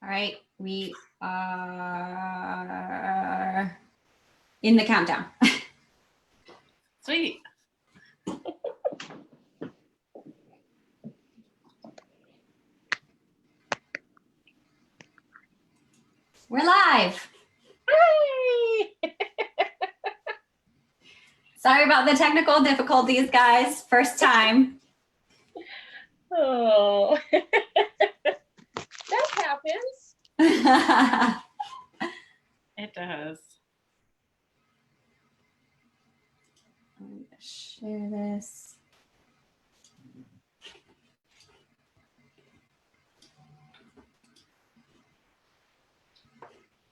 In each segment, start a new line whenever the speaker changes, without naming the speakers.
right, we are in the countdown.
Sweet.
We're live.
Hey!
Sorry about the technical difficulties, guys. First time.
Oh, that happens. It does.
I'm gonna share this.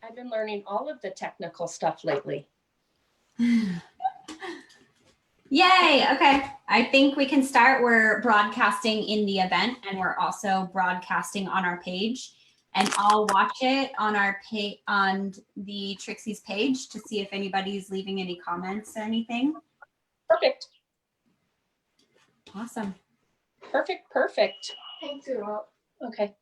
I've been learning all of the technical stuff lately.
Yay, okay. I think we can start. We're broadcasting in the event and we're also broadcasting on our page. And I'll watch it on our page, on the Trixies page, to see if anybody's leaving any comments or anything.
Perfect.
Awesome.
Perfect, perfect. Okay.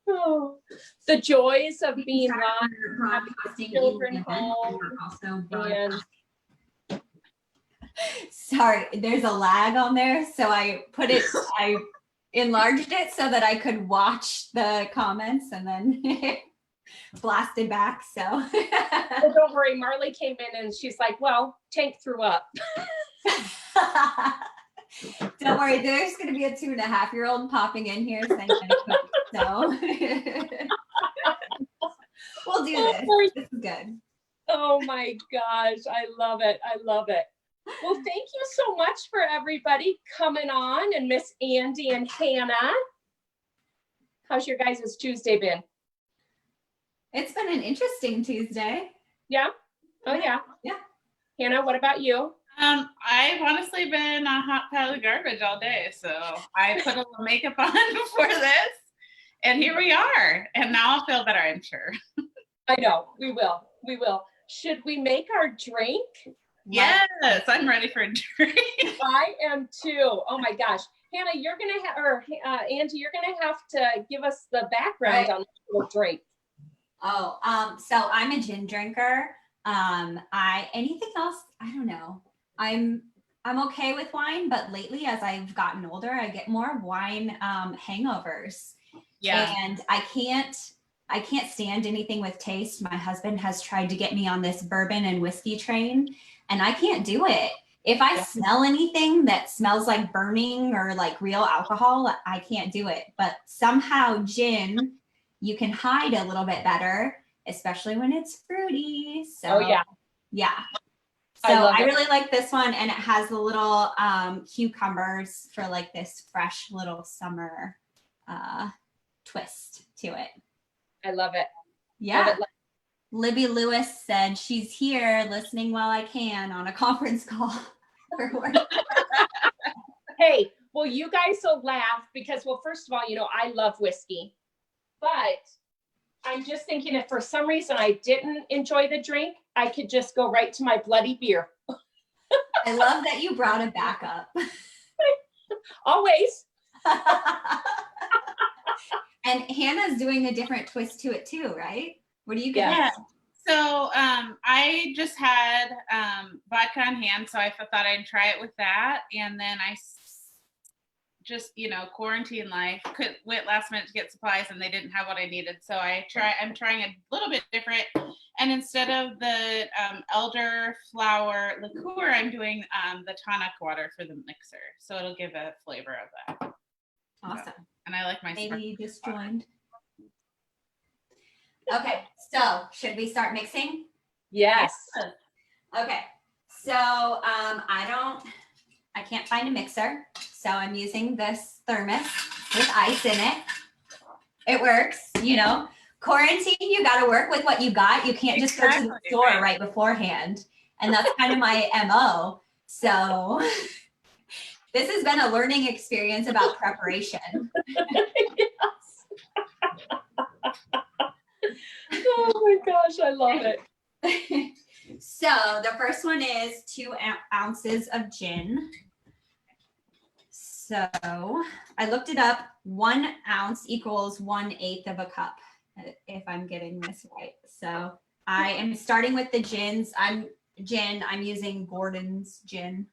Oh, the joys of being live,
broadcasting
children
in the
home,
event, and we're also
and
broadcasting. Sorry, there's a lag on there, so I put it, I enlarged it so that I could watch the comments and then blasted back. So
well, don't worry, Marley came in and she's like, well, Tank threw up.
Don't worry, there's going to be a 2.5-year-old popping in here saying, so we'll do this. This is good.
Oh my gosh, I love it. I love it. Well, thank you so much for everybody coming on, and Miss Andy and Hannah. How's your guys' Tuesday been?
It's been an interesting Tuesday.
Yeah? Oh yeah.
Yeah.
Hannah, what about you?
I've honestly been a hot pile of garbage all day, so I put a little makeup on before this, and here we are. And now I'll feel better, I'm sure.
I know, we will. We will. Should we make our drink?
Yes, I'm ready for a drink.
I am too. Oh my gosh. Hannah, you're going to have, or Angie, you're going to have to give us the background on the drink.
Oh, so I'm a gin drinker. Anything else, I don't know. I'm okay with wine, but lately as I've gotten older, I get more wine hangovers.
Yeah.
And I can't stand anything with taste. My husband has tried to get me on this bourbon and whiskey train, and I can't do it. If I smell anything that smells like burning or like real alcohol, I can't do it. But somehow gin, you can hide a little bit better, especially when it's fruity. So yeah. So I really like this one, and it has the little cucumbers for like this fresh little summer twist to it.
I love it.
Yeah.
Love it.
Libby Lewis said she's here listening while I can on a conference call.
Hey, well, you guys will laugh because, well, first of all, you know, I love whiskey, but I'm just thinking if for some reason I didn't enjoy the drink, I could just go right to my bloody beer.
I love that you brought it back up.
Always.
And Hannah's doing a different twist to it too, right? What do you get?
Yeah. So I just had vodka on hand, so I thought I'd try it with that. And then I just, you know, quarantine life, went last minute to get supplies and they didn't have what I needed. So I'm trying a little bit different. And instead of the elderflower liqueur, I'm doing the tonic water for the mixer. So it'll give a flavor of that.
Awesome.
So, and I like my
Maybe you just joined. Okay, so should we start mixing?
Yes.
Okay, so I can't find a mixer, so I'm using this thermos with ice in it. It works, you know. Quarantine, you got to work with what you got. You can't just go to the store right beforehand, and that's kind of my MO. So this has been a learning experience about preparation.
Oh my gosh, I love it.
So the first one is 2 ounces of gin. So So I looked it up. 1 ounce equals 1/8 of a cup, if I'm getting this right. So I am starting with the gins. I'm using Gordon's gin.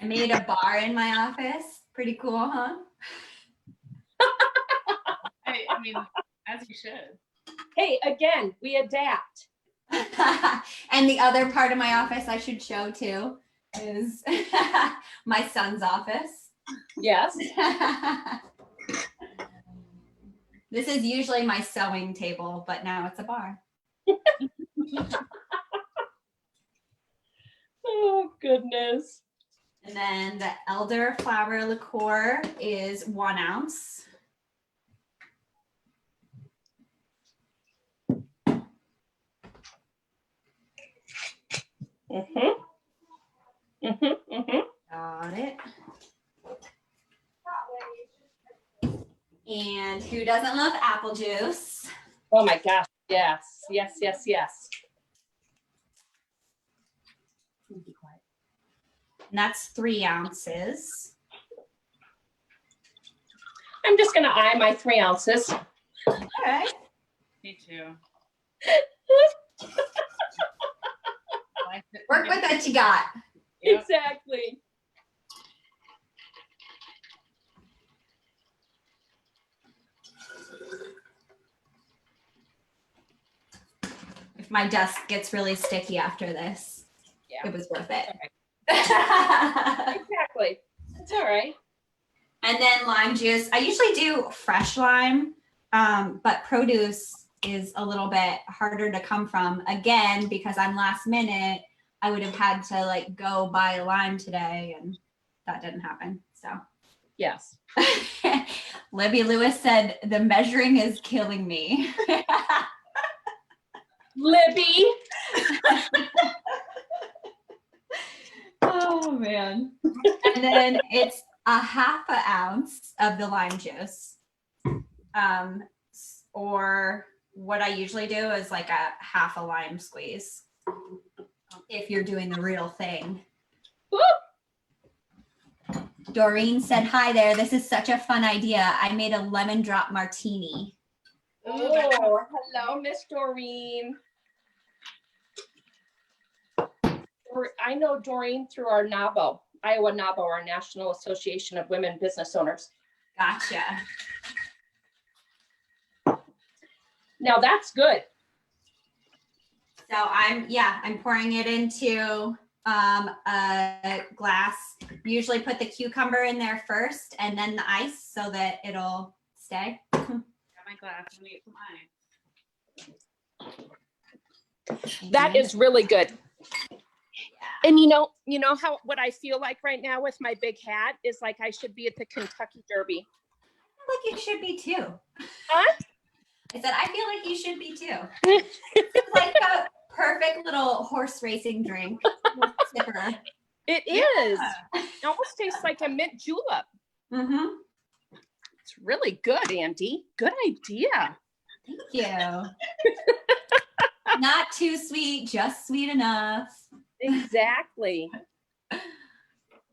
I made a bar in my office. Pretty cool, huh?
I mean, as you should.
Hey, again, we adapt.
And the other part of my office I should show too is my son's office.
Yes.
This is usually my sewing table, but now it's a bar.
Oh, goodness.
And then the elderflower liqueur is 1 ounce. Got it. And who doesn't love apple juice?
Oh my gosh. Yes. Yes. Yes. Yes. Be quiet.
And that's 3 ounces.
I'm just going to eye my 3 ounces.
All right.
Me too.
Work with what you got.
Yep.
Exactly.
If my desk gets really sticky after this,
Yeah.
it was worth it.
Exactly. It's all right.
And then lime juice. I usually do fresh lime, but produce is a little bit harder to come from. Again, because I'm last minute, I would have had to like go buy a lime today, and that didn't happen. So
Yes.
Libby Lewis said the measuring is killing me.
Libby.
Oh man. And then it's a 1/2 ounce of the lime juice. Or what I usually do is like a 1/2 lime squeeze. If you're doing the real thing.
Woo!
Doreen said, "Hi there. This is such a fun idea. I made a lemon drop martini."
Oh, hello, Miss Doreen. I know Doreen through our NABO, Iowa NABO, our National Association of Women Business Owners.
Gotcha.
Now that's good.
So I'm pouring it into a glass. Usually put the cucumber in there first and then the ice so that it'll stay.
Got my glass. I'm gonna get some ice.
That is really good. And you know how what I feel like right now with my big hat is like I should be at the Kentucky Derby.
Like you should be too.
Huh?
I said I feel like you should be too. It's like a perfect little horse racing drink. Sipper.
It is. It almost tastes like a mint julep.
Mm-hmm.
It's really good, Andy. Good idea.
Thank you. Not too sweet, just sweet enough.
Exactly.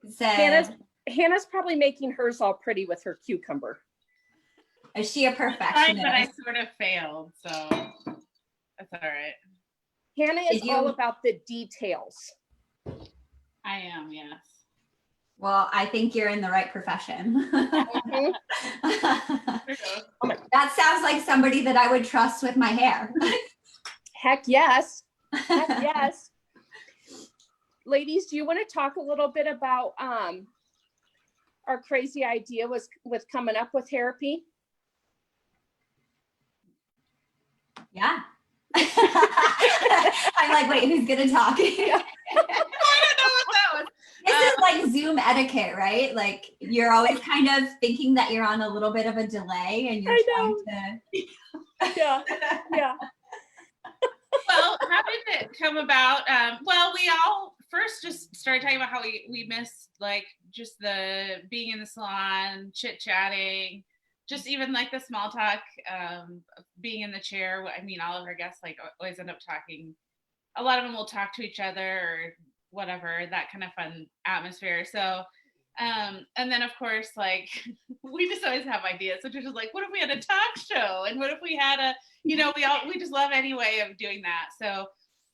So,
Hannah's probably making hers all pretty with her cucumber.
is she a
Fine,
perfectionist?
but I sort of failed, so that's all right.
Hannah is all about the details.
I am, yes.
Well, I think you're in the right profession.
Mhm.
That sounds like somebody that I would trust with my hair.
Heck yes. Heck yes. Ladies, do you want to talk a little bit about our crazy idea with coming up with Hairapy?
Yeah. I'm like, wait, who's gonna talk?
I don't know what that was.
This is like Zoom etiquette, right? Like you're always kind of thinking that you're on a little bit of a delay and you're trying to.
Yeah.
Well, how did it come about? Well, we all first just started talking about how we missed like just the being in the salon, chit-chatting, just even like the small talk, being in the chair. I mean, all of our guests like always end up talking. A lot of them will talk to each other or whatever, that kind of fun atmosphere. So, and then of course, like we just always have ideas. So just like, what if we had a talk show? And what if we had a, we just love any way of doing that. So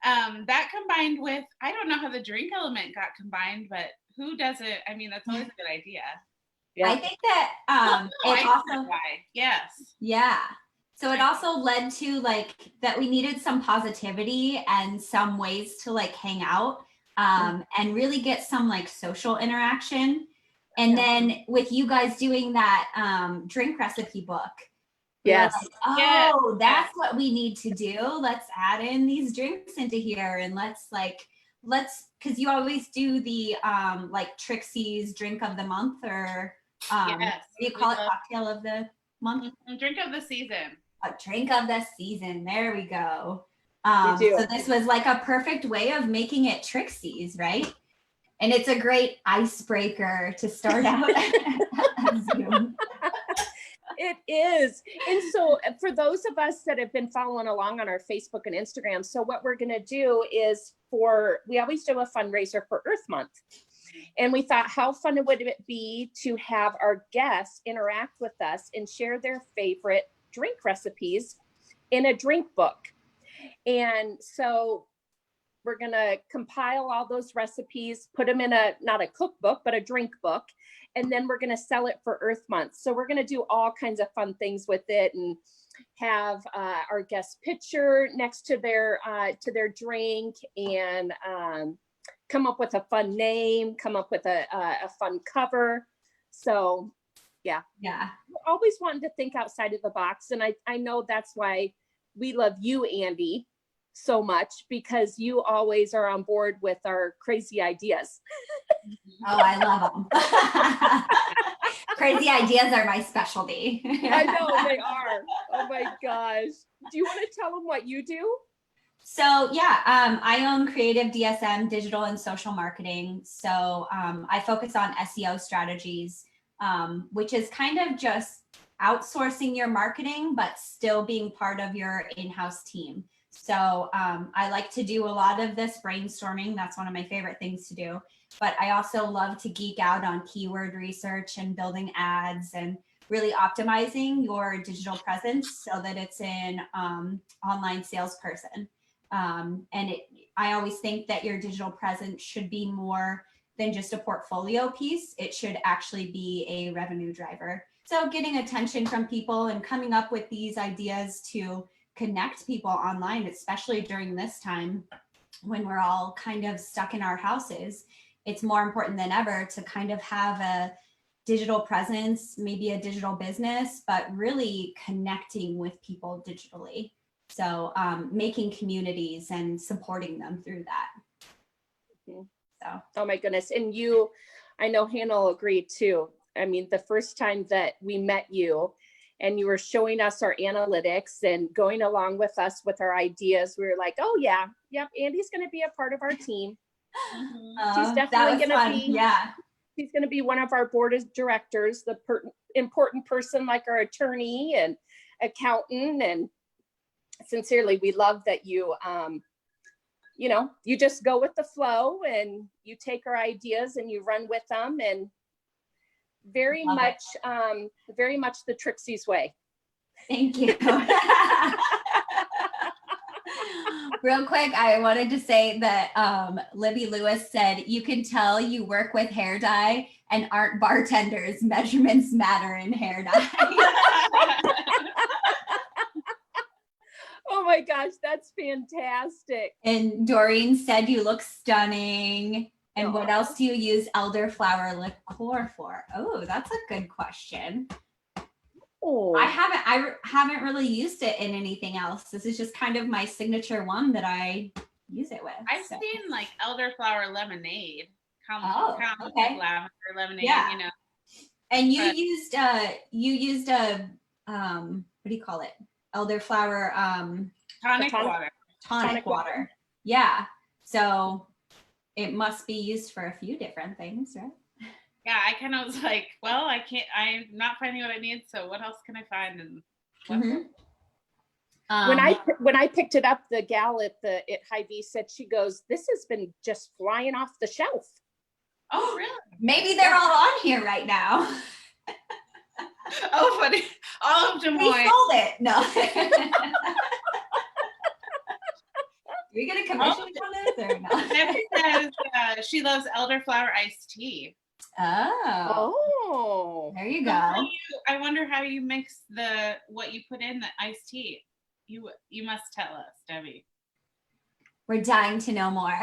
that combined with, I don't know how the drink element got combined, but who doesn't? I mean, that's always a good idea.
Yeah. I think that it also,
yes.
Yeah. So it also led to like that we needed some positivity and some ways to like hang out and really get some like social interaction. And then with you guys doing that drink recipe book,
yes.
Like, that's what we need to do. Let's add in these drinks into here and let's because you always do the like Trixie's drink of the month or what do you call it? Cocktail of the month?
Drink of the season.
A drink of the season. There we go. So this was like a perfect way of making it Trixies, right? And it's a great icebreaker to start out on Zoom.
It is. And so for those of us that have been following along on our Facebook and Instagram, so what we're going to do is we always do a fundraiser for Earth Month. And we thought, how fun would it be to have our guests interact with us and share their favorite drink recipes in a drink book. And so we're going to compile all those recipes, put them in not a cookbook, but a drink book. And then we're going to sell it for Earth Month. So we're going to do all kinds of fun things with it and have our guest picture next to their drink and come up with a fun name, come up with a fun cover. So yeah. Always wanting to think outside of the box. And I know that's why we love you, Andy, so much, because you always are on board with our crazy ideas.
Oh, I love them. Crazy ideas are my specialty.
I know they are. Oh my gosh. Do you want to tell them what you do?
So yeah, I own Creative DSM, digital and social marketing. So I focus on SEO strategies, which is kind of just outsourcing your marketing, but still being part of your in-house team. So I like to do a lot of this brainstorming. That's one of my favorite things to do. But I also love to geek out on keyword research and building ads and really optimizing your digital presence so that it's an online salesperson. I always think that your digital presence should be more than just a portfolio piece. It should actually be a revenue driver. So getting attention from people and coming up with these ideas to connect people online, especially during this time when we're all kind of stuck in our houses, it's more important than ever to kind of have a digital presence, maybe a digital business, but really connecting with people digitally. So making communities and supporting them through that. So.
Oh my goodness. And I know Hannah will agree too. I mean, the first time that we met you and you were showing us our analytics and going along with us with our ideas, we were like, oh yeah, yep, Andy's going to be a part of our team. She's definitely going to be, she's going to be one of our board of directors, the important person like our attorney and accountant. And sincerely, we love that you, you just go with the flow and you take our ideas and you run with them, and very much the Trixies way.
Thank you. Real quick, I wanted to say that Libby Lewis said, you can tell you work with hair dye and aren't bartenders. Measurements matter in hair dye.
Oh my gosh, that's fantastic.
And Doreen said you look stunning. And what else do you use elderflower liqueur for? Oh, that's a good question.
Oh,
I haven't really used it in anything else. This is just kind of my signature one that I use it with.
I've seen like elderflower lemonade.
Okay.
Lavender lemonade,
yeah. And you used a what do you call it? Elderflower tonic water. Yeah. So it must be used for a few different things, right?
yeah, I kind of was like, well, I'm not finding what I need. So what else can I find? And
Mhm.
When I picked it up, the gal at Hy-Vee said, she goes, this has been just flying off the shelf.
Oh, really?
Maybe they're all on here right now.
Oh, funny. All of Des
They
Moines.
sold it. No. Do we get a commission on this or no?
Debbie says she loves elderflower iced tea.
Oh, there you go.
I wonder how you mix what you put in the iced tea. You must tell us, Debbie.
We're dying to know more.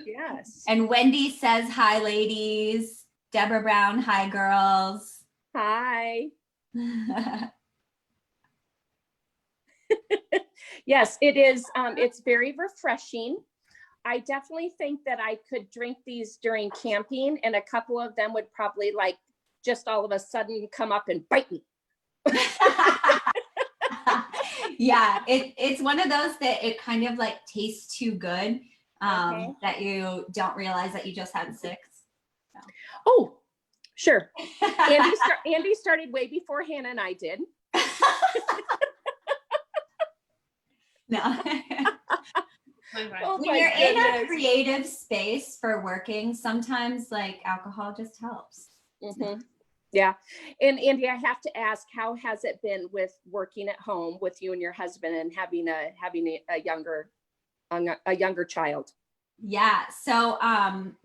Yes.
And Wendy says, hi, ladies. Deborah Brown, hi, girls.
Hi. Yes, it is. It's very refreshing. I definitely think that I could drink these during camping, and a couple of them would probably like just all of a sudden come up and bite me.
Yeah, it's one of those that it kind of like tastes too good that you don't realize that you just had 6. So.
Oh, sure. Andy started way before Hannah and I did.
No.
Oh,
when you're in a creative space for working, sometimes like alcohol just helps.
Mm-hmm. Yeah. And Andy, I have to ask, how has it been with working at home with you and your husband and having a younger child?
Yeah. So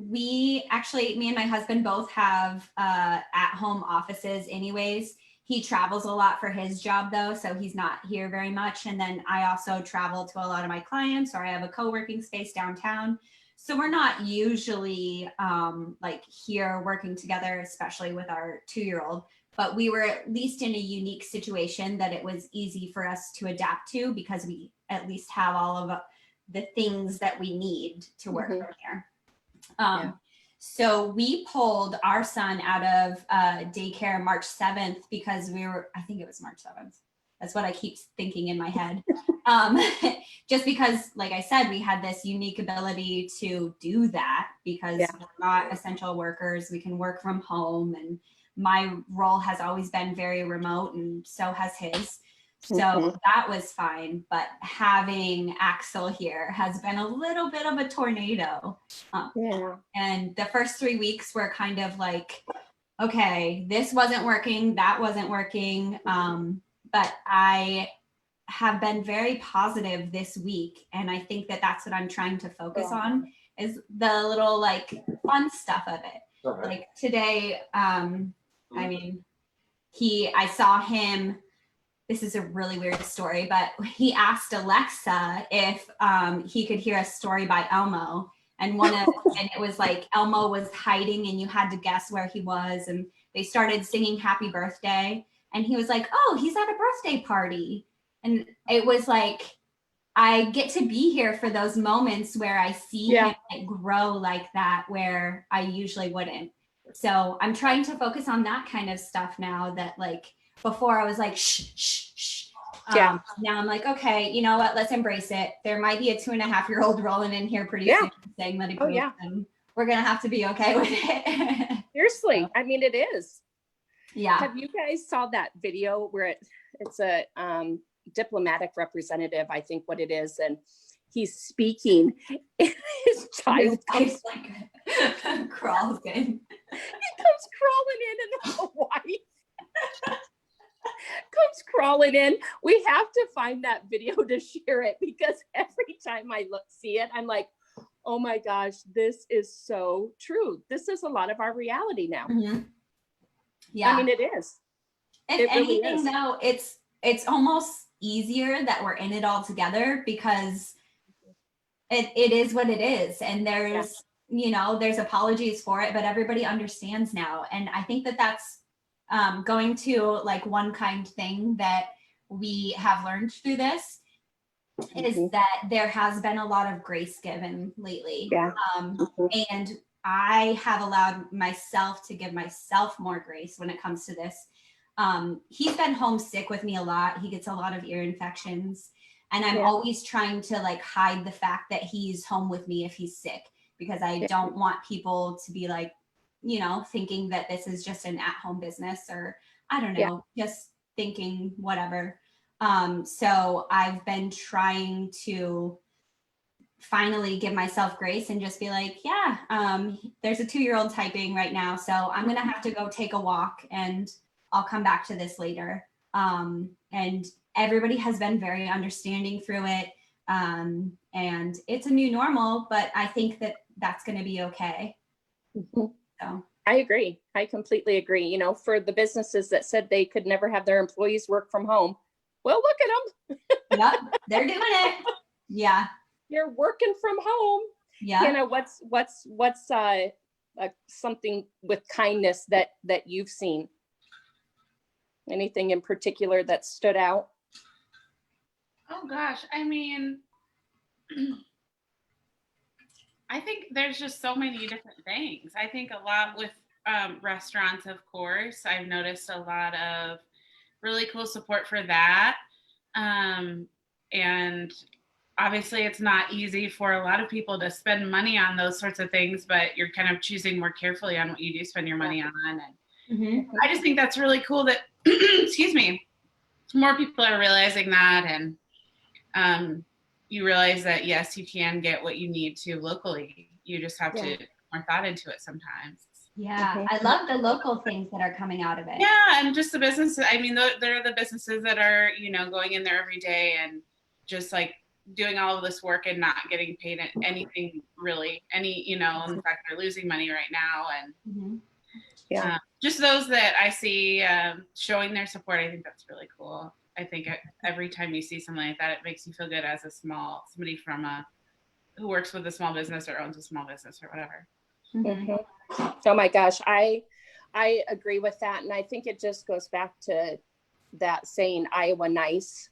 me and my husband both have at-home offices anyways. He travels a lot for his job though, so he's not here very much. And then I also travel to a lot of my clients, or I have a co-working space downtown. So we're not usually like here working together, especially with our 2-year-old, but we were at least in a unique situation that it was easy for us to adapt to because we at least have all of the things that we need to work from here. So we pulled our son out of daycare March 7th because I think it was March 7th. That's what I keep thinking in my head. Just because, like I said, we had this unique ability to do that because we're not essential workers. We can work from home, and my role has always been very remote, and so has his. So that was fine, but having Axel here has been a little bit of a tornado. And the first 3 weeks were kind of like, okay, this wasn't working, that wasn't working. But I have been very positive this week. And I think that that's what I'm trying to focus on is the little like fun stuff of it. Like today, I mean, I saw him. This is a really weird story, but he asked Alexa if he could hear a story by Elmo. And and it was like Elmo was hiding and you had to guess where he was. And they started singing happy birthday. And he was like, oh, he's at a birthday party. And it was like, I get to be here for those moments where I see him like, grow like that, where I usually wouldn't. So I'm trying to focus on that kind of stuff now that like, before I was like, shh, shh, shh. Now I'm like, okay, you know what? Let's embrace it. There might be a 2.5-year-old rolling in here pretty soon saying let it go. And we're going to have to be okay with it.
Seriously. I mean, it is.
Yeah.
Have you guys saw that video where it's a diplomatic representative, I think what it is. And he's speaking. His child comes
like crawls in.
He comes crawling in Hawaii. Comes crawling in. We have to find that video to share it because every time I see it, I'm like, oh my gosh, this is so true. This is a lot of our reality now. Yeah. I mean, it is.
If anything, though, it's almost easier that we're in it all together because it is what it is. And there's, there's apologies for it, but everybody understands now. And I think that that's going to like one kind thing that we have learned through this is that there has been a lot of grace given lately. And I have allowed myself to give myself more grace when it comes to this. He's been homesick with me a lot. He gets a lot of ear infections, and I'm always trying to like hide the fact that he's home with me if he's sick, because I don't want people to be like, you know, thinking that this is just an at-home business, or I don't know, just thinking whatever. So I've been trying to finally give myself grace and just be like, yeah, there's a 2-year-old typing right now, so I'm gonna have to go take a walk and I'll come back to this later. And everybody has been very understanding through it. And it's a new normal, but I think that that's going to be okay. So
I agree. I completely agree. You know, for the businesses that said they could never have their employees work from home, well, look at them.
yep, they're doing it. Yeah.
You're working from home.
Yeah.
You know, what's something with kindness that you've seen? Anything in particular that stood out?
Oh gosh, I mean, I think there's just so many different things. I think a lot with restaurants, of course, I've noticed a lot of really cool support for that. And obviously it's not easy for a lot of people to spend money on those sorts of things, but you're kind of choosing more carefully on what you do spend your money on. And I just think that's really cool that, excuse me, more people are realizing that. And you realize that, yes, you can get what you need to locally. You just have to put more thought into it sometimes.
Yeah, I love the local things that are coming out of it.
Yeah, and just the businesses. I mean, there are the businesses that are, you know, going in there every day and just like doing all of this work and not getting paid anything really. You know, in fact, they're losing money right now. And just those that I see showing their support, I think that's really cool. I think every time you see something like that, it makes you feel good as somebody from who works with a small business or owns a small business or whatever.
Oh my gosh, I agree with that. And I think it just goes back to that saying, Iowa nice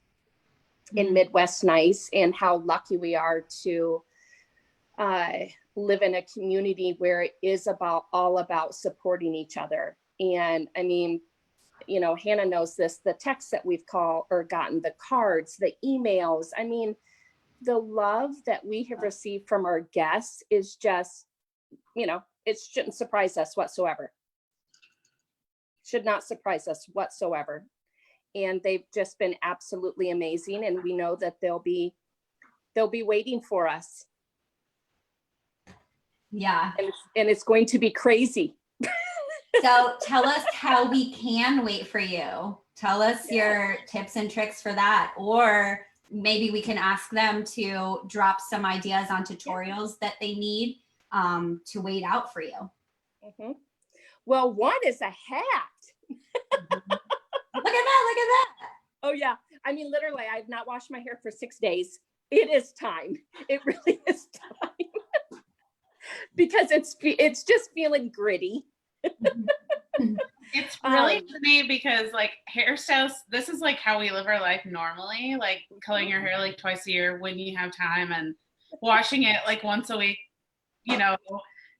and Midwest nice, and how lucky we are to live in a community where it is all about supporting each other. And I mean, you know, Hannah knows this, the texts that we've gotten, the cards, the emails. I mean, the love that we have received from our guests is just, you know, it shouldn't surprise us whatsoever. Should not surprise us whatsoever. And they've just been absolutely amazing. And we know that they'll be waiting for us.
Yeah.
And it's going to be crazy.
So tell us how we can wait for you. Tell us your tips and tricks for that. Or maybe we can ask them to drop some ideas on tutorials that they need to wait out for you.
Well, one is a hat.
Look at that.
Oh yeah. I mean, literally, I've not washed my hair for 6 days. It is time. It really is time. Because it's just feeling gritty.
It's really funny because like hairstyles, this is like how we live our life normally, like coloring your hair like twice a year when you have time, and washing it like once a week, you know,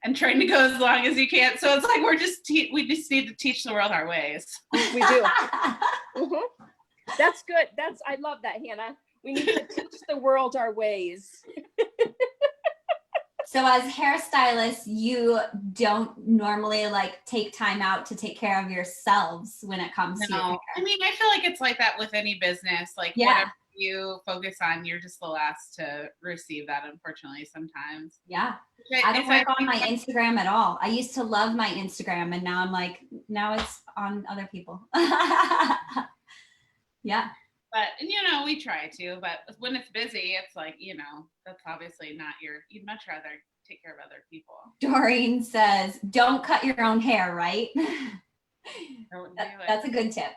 and trying to go as long as you can. So it's like we just need to teach the world our ways.
We do. That's good. I love that, Hannah. We need to teach the world our ways.
So as hairstylists, you don't normally like take time out to take care of yourselves when it comes to your hair.
I mean, I feel like it's like that with any business. Like whatever you focus on, you're just the last to receive that, unfortunately, sometimes.
Yeah. I don't work on my Instagram at all. I used to love my Instagram, and now I'm like, now it's on other people. Yeah.
But, you know, we try to, but when it's busy, it's like, you know, that's obviously not you'd much rather take care of other people.
Doreen says, don't cut your own hair, right?
Don't do it.
That's a good tip.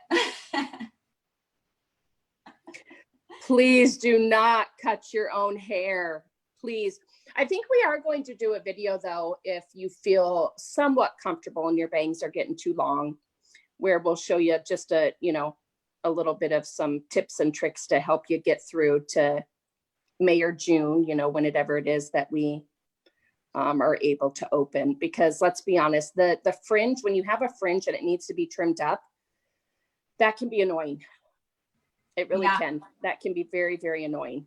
Please do not cut your own hair, please. I think we are going to do a video though, if you feel somewhat comfortable and your bangs are getting too long, where we'll show you just a little bit of some tips and tricks to help you get through to May or June, you know, whenever it is that we are able to open. Because let's be honest, the fringe, when you have a fringe and it needs to be trimmed up, that can be annoying. It really can. That can be very, very annoying.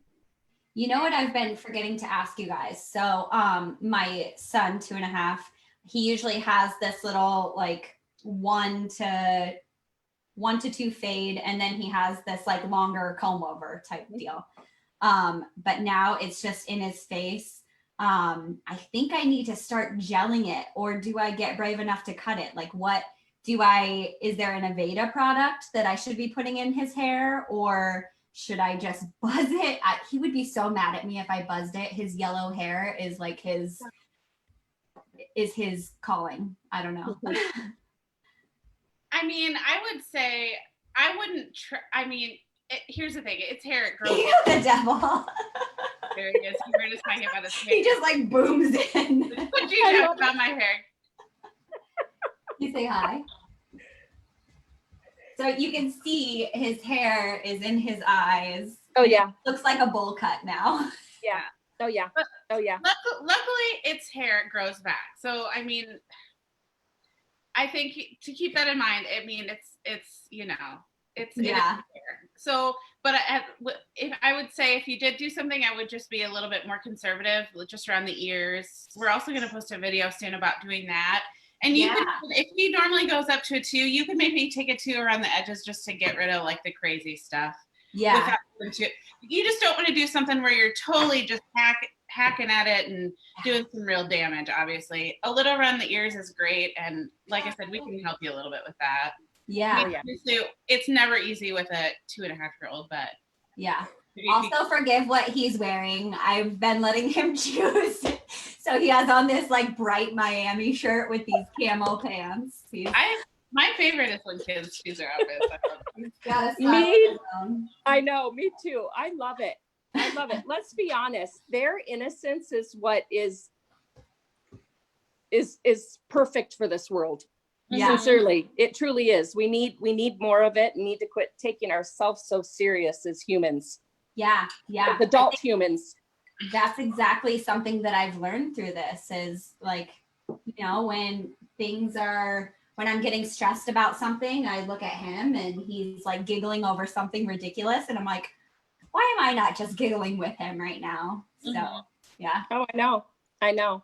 You
know what I've been forgetting to ask you guys? So my son, 2.5, he usually has this little like 1 to 2 fade, and then he has this like longer comb over type deal. But now it's just in his face. I think I need to start gelling it, or do I get brave enough to cut it? Like is there an Aveda product that I should be putting in his hair, or should I just buzz it? He would be so mad at me if I buzzed it. His yellow hair is like his calling. I don't know.
I mean, I would say I wouldn't here's the thing. It's hair. It grows.
The devil.
There he is. We're just talking about his hair.
He just like booms in.
What do you know about my hair?
You say hi. So you can see his hair is in his eyes.
Oh yeah.
Looks like a bowl cut now.
Yeah. Oh yeah. Oh yeah.
Luckily, it's hair. It grows back. So I mean, I think to keep that in mind. I mean, it's you know, it's hair. So, but if I would say if you did do something, I would just be a little bit more conservative, just around the ears. We're also going to post a video soon about doing that. And you can, if he normally goes up to a 2, you can maybe take a 2 around the edges just to get rid of like the crazy stuff.
Yeah.
You just don't want to do something where you're totally just hacking at it and doing some real damage. Obviously, a little around the ears is great, and like I said, we can help you a little bit with that.
Yeah.
I mean, it's never easy with a 2.5-year-old, but
yeah. Also forgive what he's wearing. I've been letting him choose. So he has on this like bright Miami shirt with these camo pants.
My favorite is when kids choose their outfits.
I know, me too. I love it. I love it. Let's be honest. Their innocence is what is perfect for this world.
Yeah.
Sincerely, it truly is. We need more of it. We need to quit taking ourselves so serious as humans.
Yeah.
As adult humans.
That's exactly something that I've learned through this is like, you know, when I'm getting stressed about something, I look at him and he's like giggling over something ridiculous. And I'm like, why am I not just giggling with him right now? So, yeah.
Oh, I know.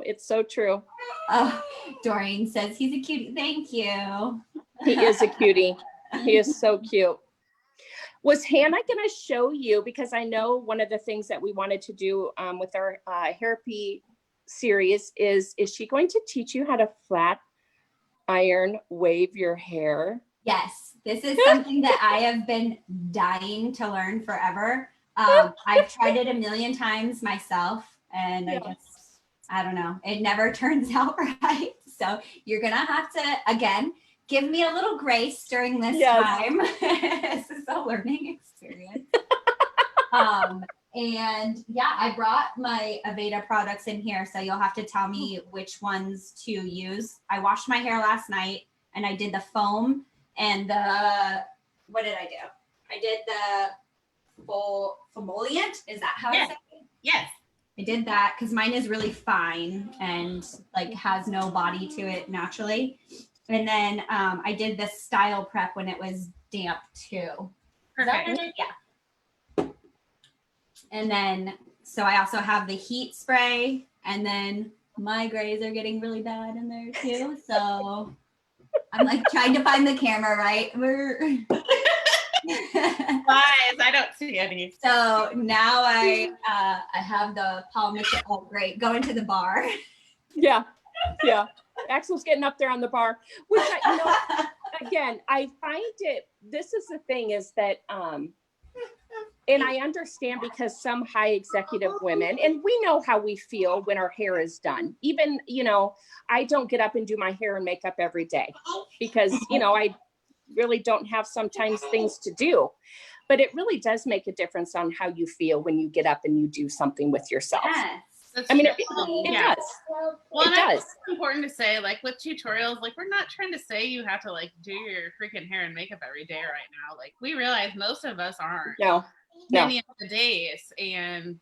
It's so true.
Oh, Doreen says he's a cutie. Thank you.
He is a cutie. He is so cute. Was Hannah going to show you, because I know one of the things that we wanted to do with our Hairapy series is she going to teach you how to flat iron wave your hair?
Yes, this is something that I have been dying to learn forever. I've tried it a million times myself, and I don't know, it never turns out right. So you're going to have to, again, give me a little grace during this time. This is a learning experience. And yeah, I brought my Aveda products in here, so you'll have to tell me which ones to use. I washed my hair last night, and I did the foam and what did I do? I did the full emollient. Is that how I say it?
Yes.
I did that because mine is really fine and like has no body to it naturally. And then I did the style prep when it was damp too.
Perfect.
Yeah. And then, so I also have the heat spray, and then my grays are getting really bad in there too. So I'm like trying to find the camera, right?
Lies, I don't see any.
So now I have the polymer. Oh, great. Going to the bar.
Yeah. Axel's getting up there on the bar, which again, I find this is the thing is that, and I understand because some high executive women, and we know how we feel when our hair is done. Even, I don't get up and do my hair and makeup every day because, I really don't have sometimes things to do. But it really does make a difference on how you feel when you get up and you do something with yourself.
Yes.
I mean, it does.
Well,
it does.
It's important to say, like with tutorials, like we're not trying to say you have to like do your freaking hair and makeup every day right now. Like we realize most of us aren't.
No.
Many of the days,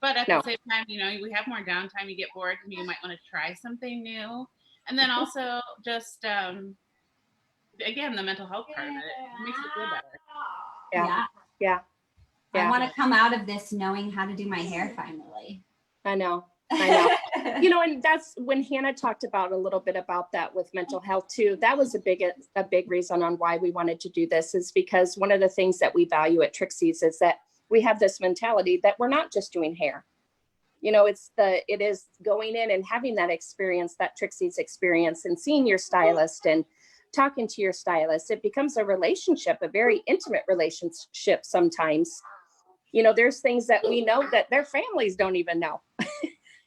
but at the same time, we have more downtime. You get bored, and you might want to try something new. And then also just again, the mental health part of it makes it feel better.
Yeah. I want to come out of this knowing how to do my hair finally.
I know. I know. You know, and that's when Hannah talked about a little bit about that with mental health too. That was a big reason on why we wanted to do this, is because one of the things that we value at Trixies is that we have this mentality that we're not just doing hair. You know, it is going in and having that experience, that Trixies experience, and seeing your stylist and talking to your stylist. It becomes a relationship, a very intimate relationship sometimes. You know, there's things that we know that their families don't even know.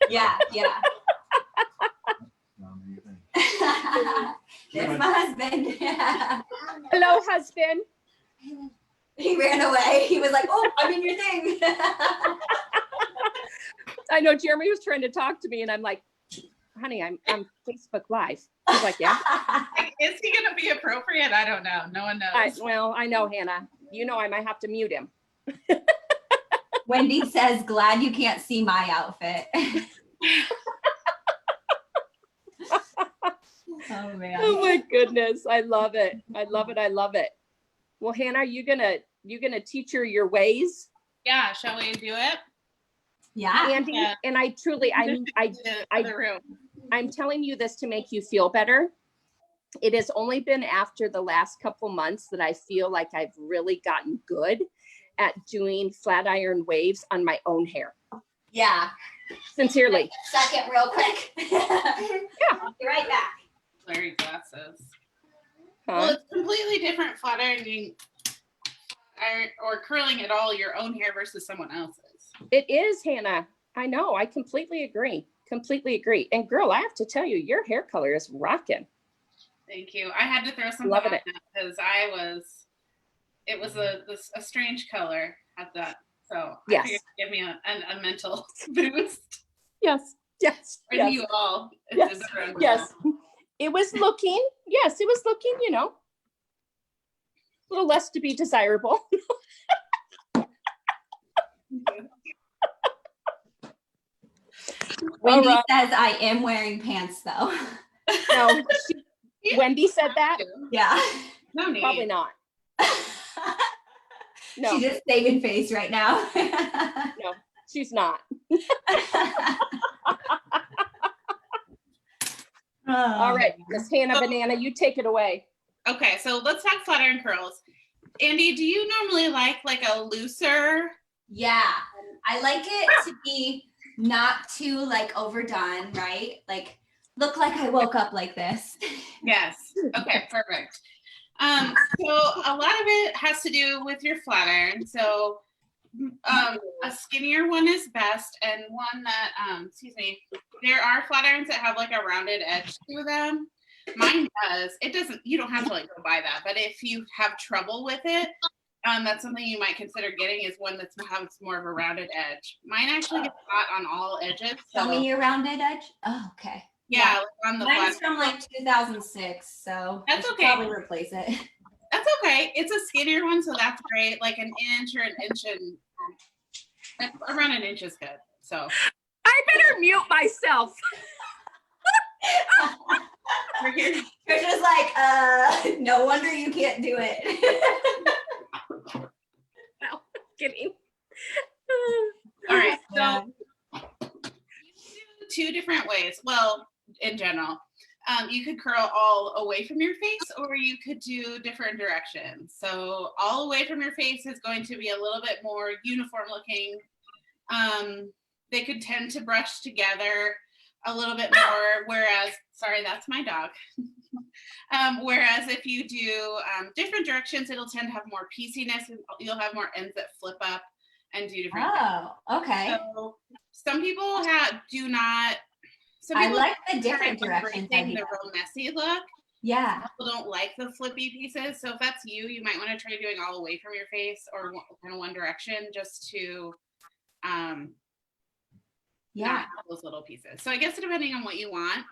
Yeah. There's my husband.
Hello, husband.
He ran away. He was like, oh, I'm in your thing.
I know Jeremy was trying to talk to me and I'm like, honey, I'm Facebook Live. He's like, yeah.
Is he going to be appropriate? I don't know. No one knows.
I know, Hannah. You know, I might have to mute him.
Wendy says, glad you can't see my outfit. Oh man.
Oh my goodness. I love it. I love it. Well, Hannah, are you gonna teach her your ways?
Yeah, shall we do it?
Yeah.
Andy,
Yeah.
and I truly, I'm telling you this to make you feel better. It has only been after the last couple months that I feel like I've really gotten good at doing flat iron waves on my own hair.
Yeah.
Sincerely.
Second real quick. Yeah. I'll be right back.
Larry glasses.
Huh?
Well, it's completely different flat ironing or curling at all your own hair versus someone else's.
It is, Hannah. I know. I completely agree. And girl, I have to tell you, your hair color is rocking.
Thank you. I had to throw something
Loving
on
it.
that because it was a strange color at that. So
Yes.
I figured it'd give me a mental boost.
Yes.
For you all.
Yes. It was looking, you know, a little less to be desirable.
Wendy says I am wearing pants though.
No, Wendy said that?
Yeah.
No need.
Probably not. No.
She's just saving face right now.
No, she's not. All right, Miss Hannah Banana, you take it away.
Okay, so let's talk flat iron curls. Andy, do you normally like a looser?
Yeah, I like it to be not too like overdone, right? Like look like I woke up like this.
Yes. Okay, perfect. So a lot of it has to do with your flat iron. So a skinnier one is best, and one that there are flat irons that have like a rounded edge to them. Mine does. It doesn't, you don't have to like go buy that, but if you have trouble with it, that's something you might consider getting, is one that has more of a rounded edge. Mine actually gets hot on all edges.
Show me your rounded edge. Oh, okay.
Yeah, like on the
mine's
flat.
from like 2006, so
That's
I should
okay.
probably replace it.
That's okay. It's a skinnier one, so that's great. Like an inch or an inch and around an inch is good. So
I better mute myself.
Trisha's like, no wonder you can't do it.
No, kidding.
all right, so two different ways. Well, in general, you could curl all away from your face, or you could do different directions. So all away from your face is going to be a little bit more uniform looking. They could tend to brush together a little bit more, whereas, sorry, that's my dog. Whereas if you do different directions, it'll tend to have more pieciness, and you'll have more ends that flip up and do different things.
Oh, okay.
So some people do not. Some
I
people
like the different directions.
The real messy look.
Yeah.
People don't like the flippy pieces. So if that's you, you might want to try doing all away from your face or kind of one direction, just to not have those little pieces. So I guess depending on what you want.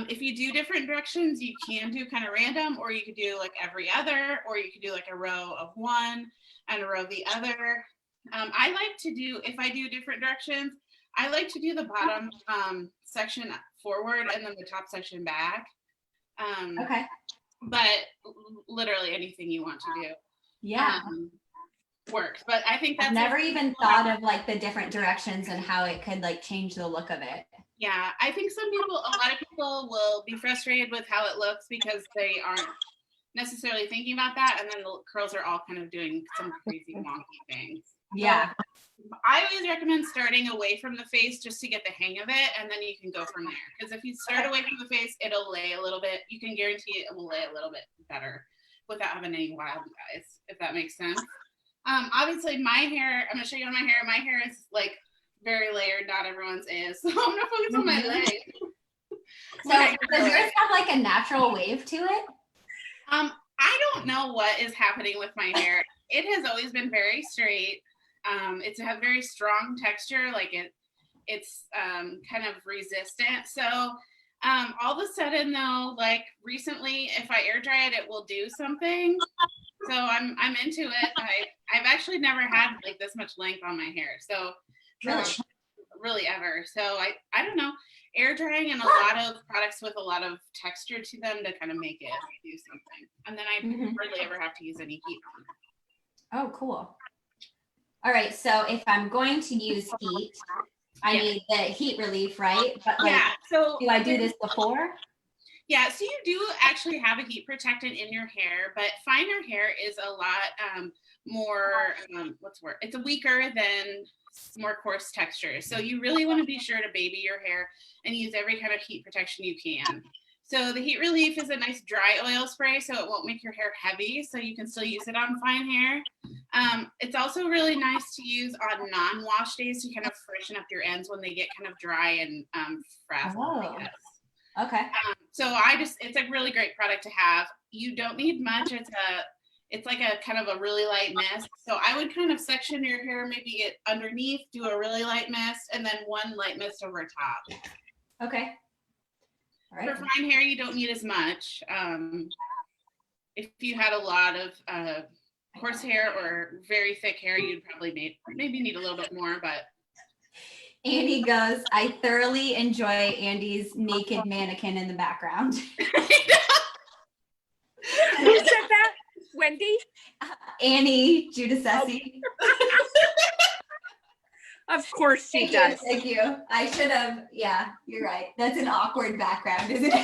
If you do different directions, you can do kind of random, or you could do like every other, or you could do like a row of one and a row of the other. I like to do, if I do different directions, I like to do the bottom section forward and then the top section back.
Okay.
But literally anything you want to do.
Yeah.
works. But I think that's
I've never even thought of like the different directions and how it could like change the look of it.
Yeah, I think a lot of people will be frustrated with how it looks because they aren't necessarily thinking about that, and then the curls are all kind of doing some crazy wonky things.
Yeah.
So I always recommend starting away from the face just to get the hang of it, and then you can go from there. Because if you start away from the face, it'll lay a little bit. You can guarantee it will lay a little bit better without having any wild guys, if that makes sense. Obviously, my hair, I'm going to show you on my hair. My hair is like very layered. Not everyone's is. So I'm going to focus on my leg.
So does yours have like a natural wave to it?
I don't know what is happening with my hair. It has always been very straight. It's a very strong texture, like it's kind of resistant. So all of a sudden though, like recently, if I air dry it, it will do something. So I'm into it. I've actually never had like this much length on my hair. So really ever. So I don't know. Air drying and a lot of products with a lot of texture to them to kind of make it do something. And then I hardly ever have to use any heat on it.
Oh, cool. All right. So if I'm going to use heat, I need the heat relief, right? But like,
so
do I do this before?
Yeah, so you do actually have a heat protectant in your hair, but finer hair is a lot more, it's weaker than more coarse textures. So you really want to be sure to baby your hair and use every kind of heat protection you can. So the heat relief is a nice dry oil spray, so it won't make your hair heavy, so you can still use it on fine hair. It's also really nice to use on non-wash days to kind of freshen up your ends when they get kind of dry and frazzled, I guess.
Okay.
So it's a really great product to have. You don't need much. It's like a kind of a really light mist. So I would kind of section your hair, maybe get underneath, do a really light mist, and then one light mist over top.
Okay. All right.
For fine hair, you don't need as much. If you had a lot of coarse hair or very thick hair, you'd probably maybe need a little bit more, but.
Andy goes, I thoroughly enjoy Andy's naked mannequin in the background.
Who said that? Wendy?
Annie Giudicetti.
Of course she does.
Thank you. I should have, yeah, you're right. That's an awkward background, isn't it?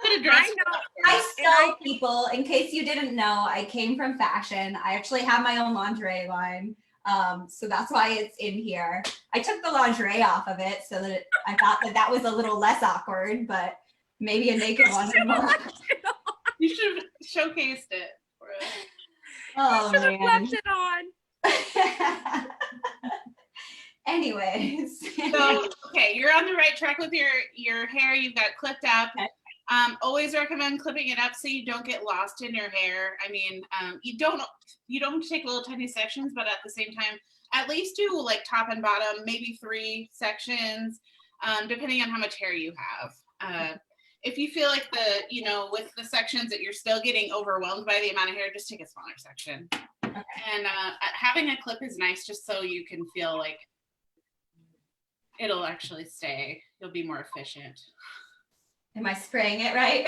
I know.
I sell people, in case you didn't know, I came from fashion. I actually have my own lingerie line. So that's why it's in here. I took the lingerie off of it so that I thought that was a little less awkward, but maybe a naked one.
You should have showcased it for us.
Oh,
you should have
man.
left it on.
Anyways.
So, okay, you're on the right track with your hair. You've got clipped up.
Okay.
Always recommend clipping it up so you don't get lost in your hair. I mean, you don't take little tiny sections, but at the same time, at least do like top and bottom, maybe 3 sections, depending on how much hair you have. If you feel like with the sections that you're still getting overwhelmed by the amount of hair, just take a smaller section. Okay. And having a clip is nice just so you can feel like it'll actually stay. You'll be more efficient.
Am I spraying it right?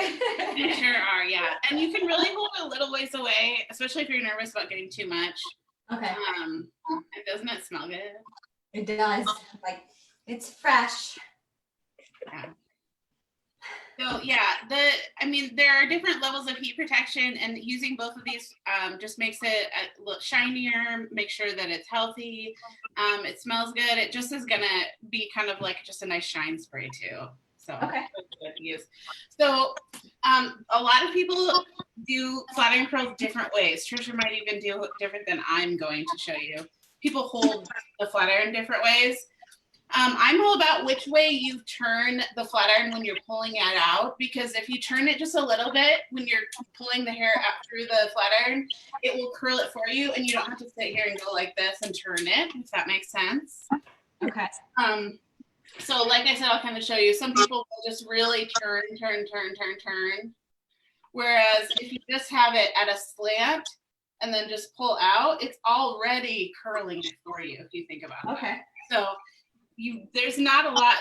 You sure are, yeah. And you can really hold it a little ways away, especially if you're nervous about getting too much.
Okay.
And doesn't it smell good?
It does. Like, it's fresh.
Yeah. So yeah, there are different levels of heat protection, and using both of these just makes it a little shinier, make sure that it's healthy. It smells good. It just is gonna be kind of like just a nice shine spray too. So
okay.
Good to use. So a lot of people do flat iron curls different ways. Tricia might even do it different than I'm going to show you. People hold the flat iron different ways. I'm all about which way you turn the flat iron when you're pulling it out, because if you turn it just a little bit when you're pulling the hair up through the flat iron, it will curl it for you, and you don't have to sit here and go like this and turn it, if that makes sense.
Okay.
So like I said, I'll kind of show you. Some people will just really turn. Whereas if you just have it at a slant and then just pull out, it's already curling it for you, if you think about it.
Okay.
So there's not a lot,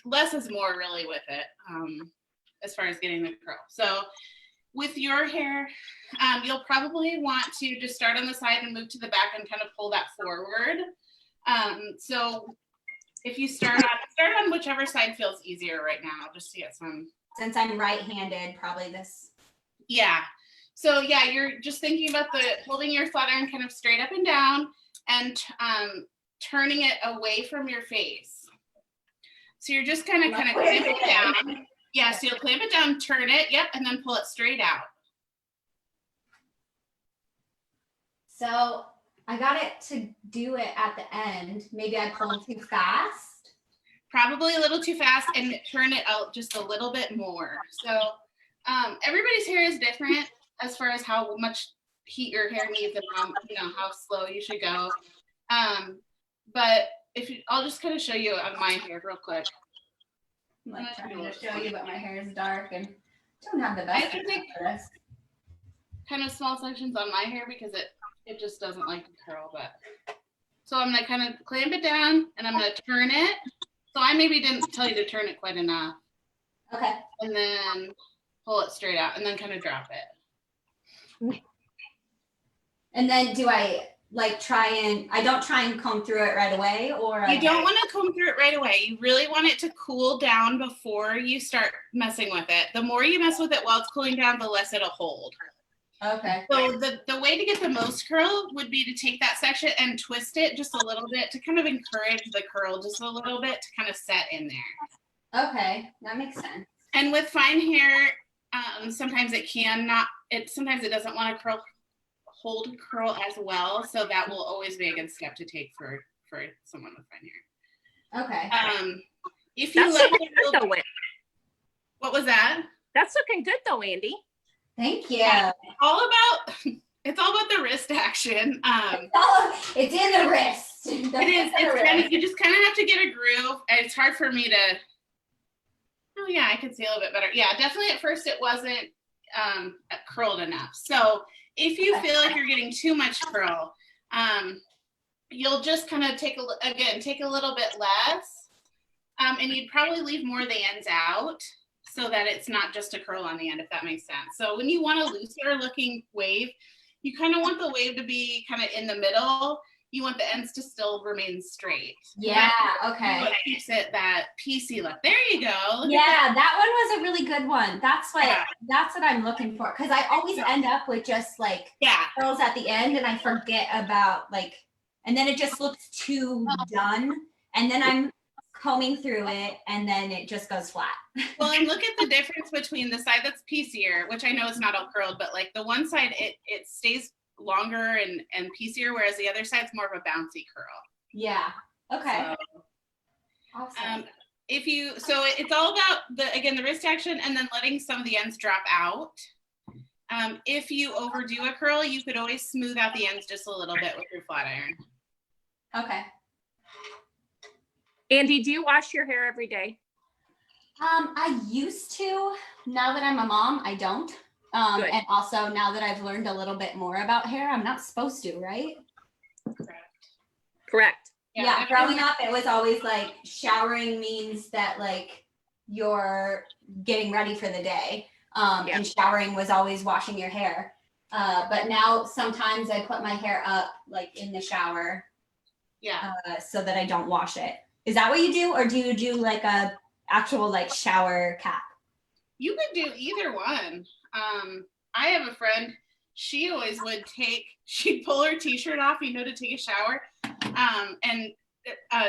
less is more really with it, as far as getting the curl. So with your hair, you'll probably want to just start on the side and move to the back and kind of pull that forward. So if you start on whichever side feels easier right now, just to get some.
Since I'm right-handed, probably this.
Yeah. So yeah, you're just thinking about holding your flat iron kind of straight up and down and turning it away from your face. So you're just kind of clamp it down. Yeah, so you'll clamp it down, turn it, yep, and then pull it straight out.
So I got it to do it at the end. Maybe I pulled too fast.
Probably a little too fast, and turn it out just a little bit more. So everybody's hair is different as far as how much heat your hair needs and how slow you should go. But I'll just kind of show you on my hair real quick.
I'm like trying to show you, but my hair is dark and don't have the best.
I have to take kind of small sections on my hair because it just doesn't like to curl. But so I'm gonna kind of clamp it down and I'm gonna turn it. So I maybe didn't tell you to turn it quite enough.
Okay.
And then pull it straight out and then kind of drop it.
And then do I like I don't try and comb through it right away, or
you don't want to comb through it right away. You really want it to cool down before you start messing with it. The more you mess with it while it's cooling down, the less it'll hold.
Okay.
So the way to get the most curl would be to take that section and twist it just a little bit to kind of encourage the curl just a little bit to kind of set in there.
Okay, that makes sense.
And with fine hair, sometimes sometimes it doesn't want to hold curl as well, so that will always be a good step to take for someone with fine hair.
Okay.
If you
That's
like
looking good though, Wendy.
What was that?
That's looking good though, Andy.
Thank you.
It's all about the wrist action.
It's in the wrist.
It is. It's kind of, you just kind of have to get a groove. It's hard for me to. Oh yeah, I can see a little bit better. Yeah, definitely at first it wasn't curled enough. So if you feel like you're getting too much curl, you'll just kind of take a little bit less, and you'd probably leave more of the ends out so that it's not just a curl on the end, if that makes sense. So when you want a looser looking wave, you kind of want the wave to be kind of in the middle. You want the ends to still remain straight.
Yeah, okay.
What keeps it that piecey look. There you go. Look
that one was a really good one. That's what I'm looking for, because I always end up with just like curls at the end and I forget about and then it just looks too done, and then I'm combing through it and then it just goes flat.
Well, and look at the difference between the side that's piecier, which I know is not all curled, but like the one side it stays longer and piecier, whereas the other side's more of a bouncy curl.
Yeah. Okay.
So,
awesome.
So it's all about the wrist action and then letting some of the ends drop out. If you overdo a curl, you could always smooth out the ends just a little bit with your flat iron.
Okay.
Andy, do you wash your hair every day?
I used to. Now that I'm a mom, I don't. And also now that I've learned a little bit more about hair, I'm not supposed to, right?
Correct.
Yeah, growing up, it was always like showering means that like you're getting ready for the day. And showering was always washing your hair. But now sometimes I put my hair up like in the shower.
Yeah.
So that I don't wash it. Is that what you do? Or do you do like a actual like shower cap? You
could do either one. I have a friend, she always she'd pull her t-shirt off, to take a shower. And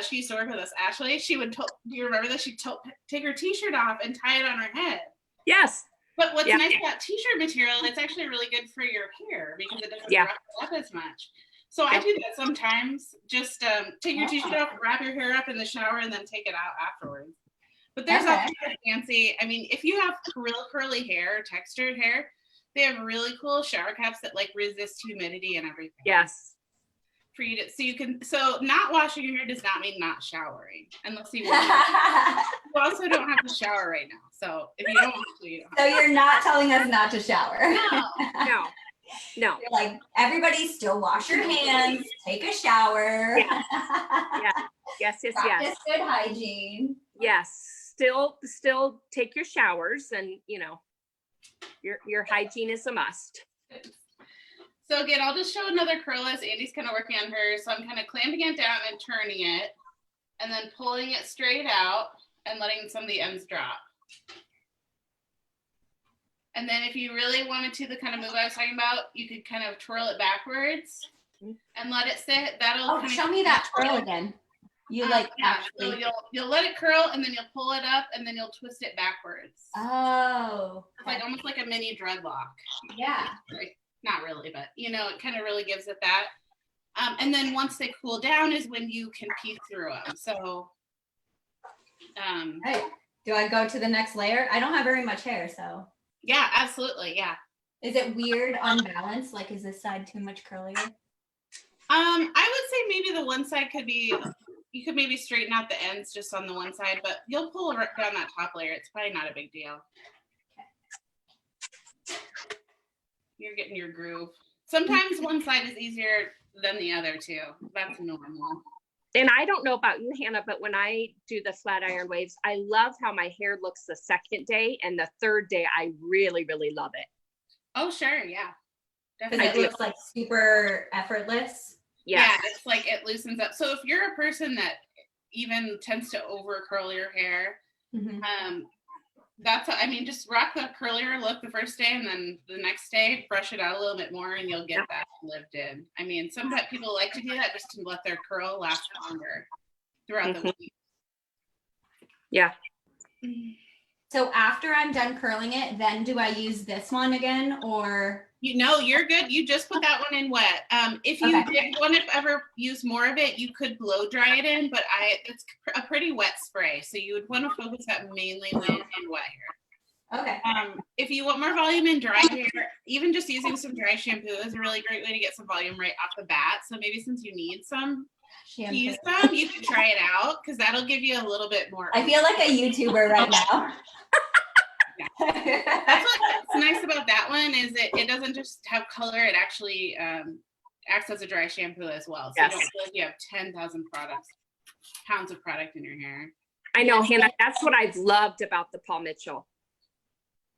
she used to work with us, Ashley. She would, do you remember that? She'd take her t-shirt off and tie it on her head.
Yes.
But what's nice about t-shirt material, it's actually really good for your hair because it doesn't wrap up as much. So I do that sometimes. Just take your t-shirt off, wrap your hair up in the shower, and then take it out afterwards. But there's all kinds of fancy, if you have real curly hair, textured hair, they have really cool shower caps that like resist humidity and everything.
Yes.
For you to, so not washing your hair does not mean not showering, unless you want to. You also don't have to shower right now. So if you don't want to, you don't have to.
So you're not telling us not to shower.
No. You're
like, everybody still wash your hands, take a shower.
Yes.
Practice good hygiene.
Yes. Still take your showers and, Your hygiene is a must.
So again, I'll just show another curl as Andy's kind of working on hers. So I'm kind of clamping it down and turning it, and then pulling it straight out and letting some of the ends drop. And then if you really wanted to, the kind of move I was talking about, you could kind of twirl it backwards and let it sit. That'll
Oh, show me that twirl again. You like actually.
So you'll let it curl, and then you'll pull it up, and then you'll twist it backwards.
Oh.
It's like almost like a mini dreadlock.
Yeah.
Like, not really, but you know, it kind of really gives it that. And then once they cool down is when you can piece through them. So.
Hey, do I go to the next layer? I don't have very much hair, so.
Yeah, absolutely. Yeah.
Is it weird on balance? Like, is this side too much curlier?
I would say maybe the one side could be, you could maybe straighten out the ends just on the one side, but you'll pull down that top layer. It's probably not a big deal. Okay. You're getting your groove. Sometimes one side is easier than the other too. That's normal.
And I don't know about you, Hannah, but when I do the flat iron waves, I love how my hair looks the second day, and the third day, I really, really love it.
Oh, sure. Yeah.
Because it looks like super effortless.
Yes.
Yeah, it's like it loosens up. So if you're a person that even tends to over curl your hair, just rock the curlier look the first day, and then the next day brush it out a little bit more, and you'll get that lived in. I mean, some people like to do that just to let their curl last longer throughout the week. Yeah.
So after I'm done curling it, then do I use this one again, or?
You're good. You just put that one in wet. If you did want to ever use more of it, you could blow dry it in, but it's a pretty wet spray, so you would want to focus that mainly in wet hair.
Okay.
If you want more volume in dry hair, even just using some dry shampoo is a really great way to get some volume right off the bat. So maybe since you need some shampoo, use some, you can try it out, because that'll give you a little bit more.
I feel like a YouTuber right now.
That's what's nice about that one is it doesn't just have color, it actually acts as a dry shampoo as well. So you don't feel like you have 10,000 pounds of product in your hair.
I know, Hannah, that's what I've loved about the Paul Mitchell.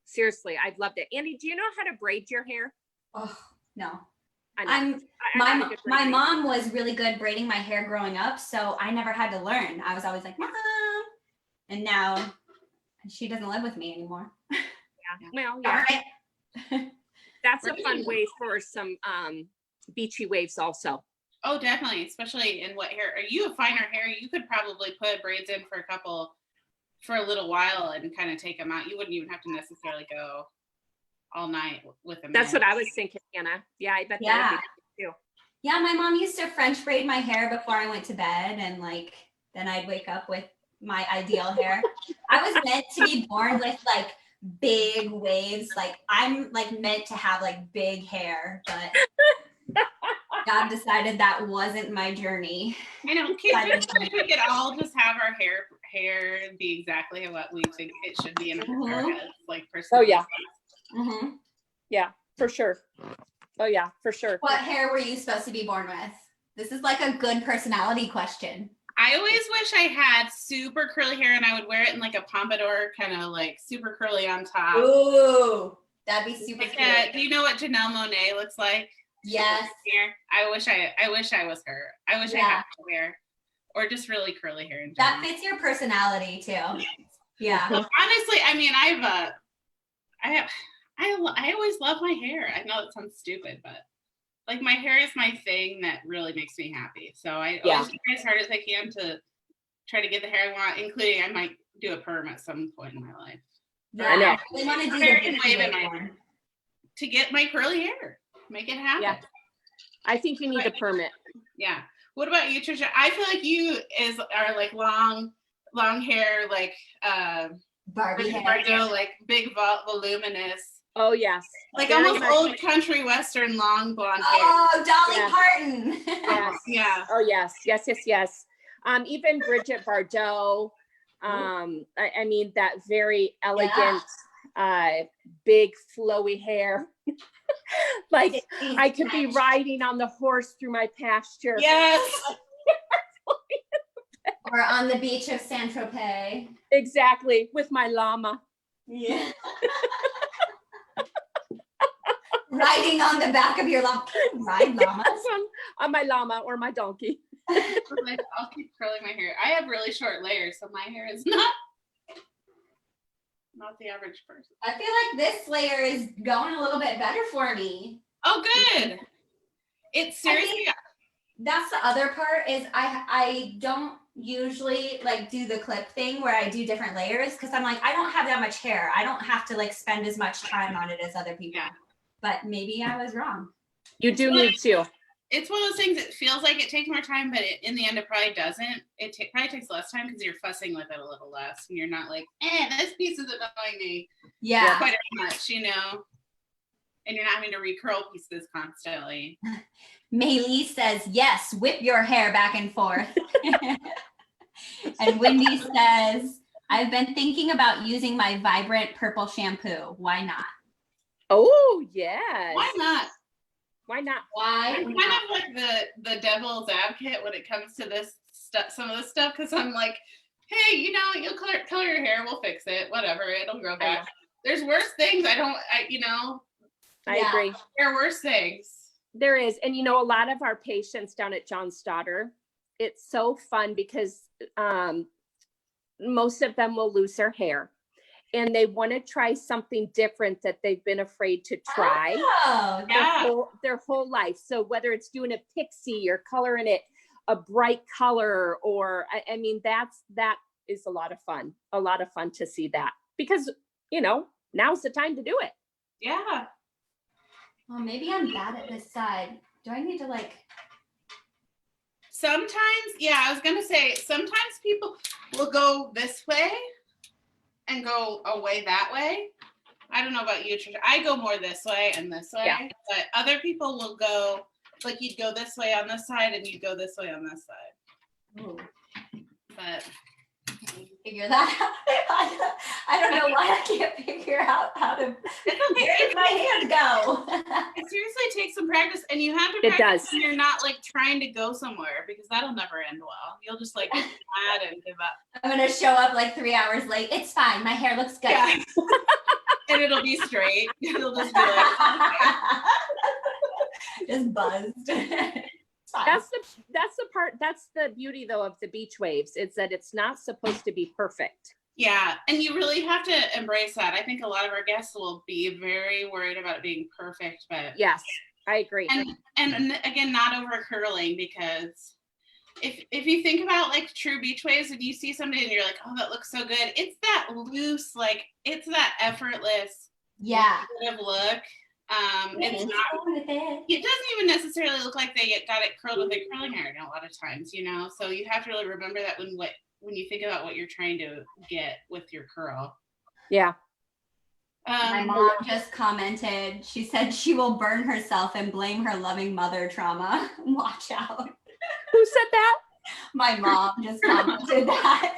Seriously, I've loved it. Andy, do you know how to braid your hair?
Oh, no.
My
mom was really good braiding my hair growing up, so I never had to learn. I was always like, Mom. And now she doesn't live with me anymore.
Well, yeah. Right. That's a fun way for some beachy waves also.
Oh, definitely, especially in wet hair. Are you a finer hair? You could probably put braids in for a little while and kind of take them out. You wouldn't even have to necessarily go all night with them.
That's what I was thinking, Hannah. Yeah, I bet that would be too.
Yeah, my mom used to French braid my hair before I went to bed, and then I'd wake up with my ideal hair. I was meant to be born with big waves. I'm meant to have big hair, but God decided that wasn't my journey.
I know. Kids, we could all just have our hair be exactly what we think it should be in our heads,
personally. Oh yeah. Yeah, for sure. Oh yeah, for sure.
What hair were you supposed to be born with? This is a good personality question.
I always wish I had super curly hair, and I would wear it in a pompadour, kind of super curly on top.
Ooh, that'd be super cute.
Do you know what Janelle Monáe looks like?
Yes.
I wish I was her. I wish I had hair, or just really curly hair in general.
That fits your personality too. Yeah.
Honestly, I mean, I always love my hair. I know it sounds stupid, but my hair is my thing that really makes me happy. So I always try as hard as I can to try to get the hair I want, including I might do a perm at some point in my life.
Yeah, I know. We want to do
the to get my curly hair, make it happen.
Yeah. I think you need a permit.
Yeah. What about you, Tricia? I feel like you are long hair,
Barbie hair,
Bardot, big voluminous.
Oh yes,
almost old country western long blonde hair.
Oh, Dolly Parton.
Yes.
Yeah.
Oh yes. Even Bridget Bardot. I mean that very elegant, big flowy hair. I could be riding on the horse through my pasture.
Yes.
Or on the beach of Saint-Tropez.
Exactly, with my llama.
Yeah. riding on the back of your llama. Ride llamas.
on my llama or my donkey.
Like, I'll keep curling my hair. I have really short layers, so my hair is not the average person.
I feel like this layer is going a little bit better for me.
Oh, good. It's seriously.
That's the other part is I don't usually like do the clip thing where I do different layers because I'm like, I don't have that much hair. I don't have to like spend as much time on it as other people.
Yeah.
But maybe I was wrong.
You do need to.
It's one of those things that feels like it takes more time, but in the end, it probably doesn't. It probably takes less time because you're fussing with it a little less. And you're not like, this piece is annoying me.
Yeah.
Quite as much, you know? And you're not having to recurl pieces constantly.
Maylee says, yes, whip your hair back and forth. And Wendy says, I've been thinking about using my vibrant purple shampoo. Why not?
Oh, yes.
Why not?
Why not?
Why?
I'm kind of like the devil's advocate when it comes to this stuff, some of this stuff, because I'm like, hey, you know, you'll color your hair, we'll fix it, whatever, it'll grow back. There's worse things. I
agree.
There are worse things.
There is. And, you know, a lot of our patients down at John's Daughter, it's so fun because most of them will lose their hair and they want to try something different that they've been afraid to try their whole life. So whether it's doing a pixie or coloring it a bright color, or I mean, that is a lot of fun to see that because, you know, now's the time to do it.
Yeah.
Well, maybe I'm bad at this side. Do I need to like?
Sometimes, yeah, I was going to say, sometimes people will go this way and go away that way. I don't know about you, Tricia. I go more this way and this way, but other people will go, like you'd go this way on this side and you'd go this way on this side.
Ooh.
But
figure that out. I don't know why I can't figure out how to. Where did my hand go?
It seriously takes some practice, and you have to
It
practice
does.
when you're not like trying to go somewhere because that'll never end well. You'll just like get mad and give up.
I'm gonna show up like 3 hours late. It's fine. My hair looks good.
Yeah. And it'll be straight. It'll just be like
just buzzed.
That's the part, that's the beauty though of the beach waves. It's that it's not supposed to be perfect.
Yeah, and you really have to embrace that. I think a lot of our guests will be very worried about it being perfect, but
yes, I agree.
And again, not over curling, because if you think about like true beach waves and you see somebody and you're like, oh, that looks so good. It's that loose, like it's that effortless, kind of look. It's not. It doesn't even necessarily look like they got it curled with a curling iron a lot of times, you know. So you have to really remember that when you think about what you're trying to get with your curl.
Yeah.
My mom just commented. She said she will burn herself and blame her loving mother trauma. Watch out.
Who said that?
My mom just commented that.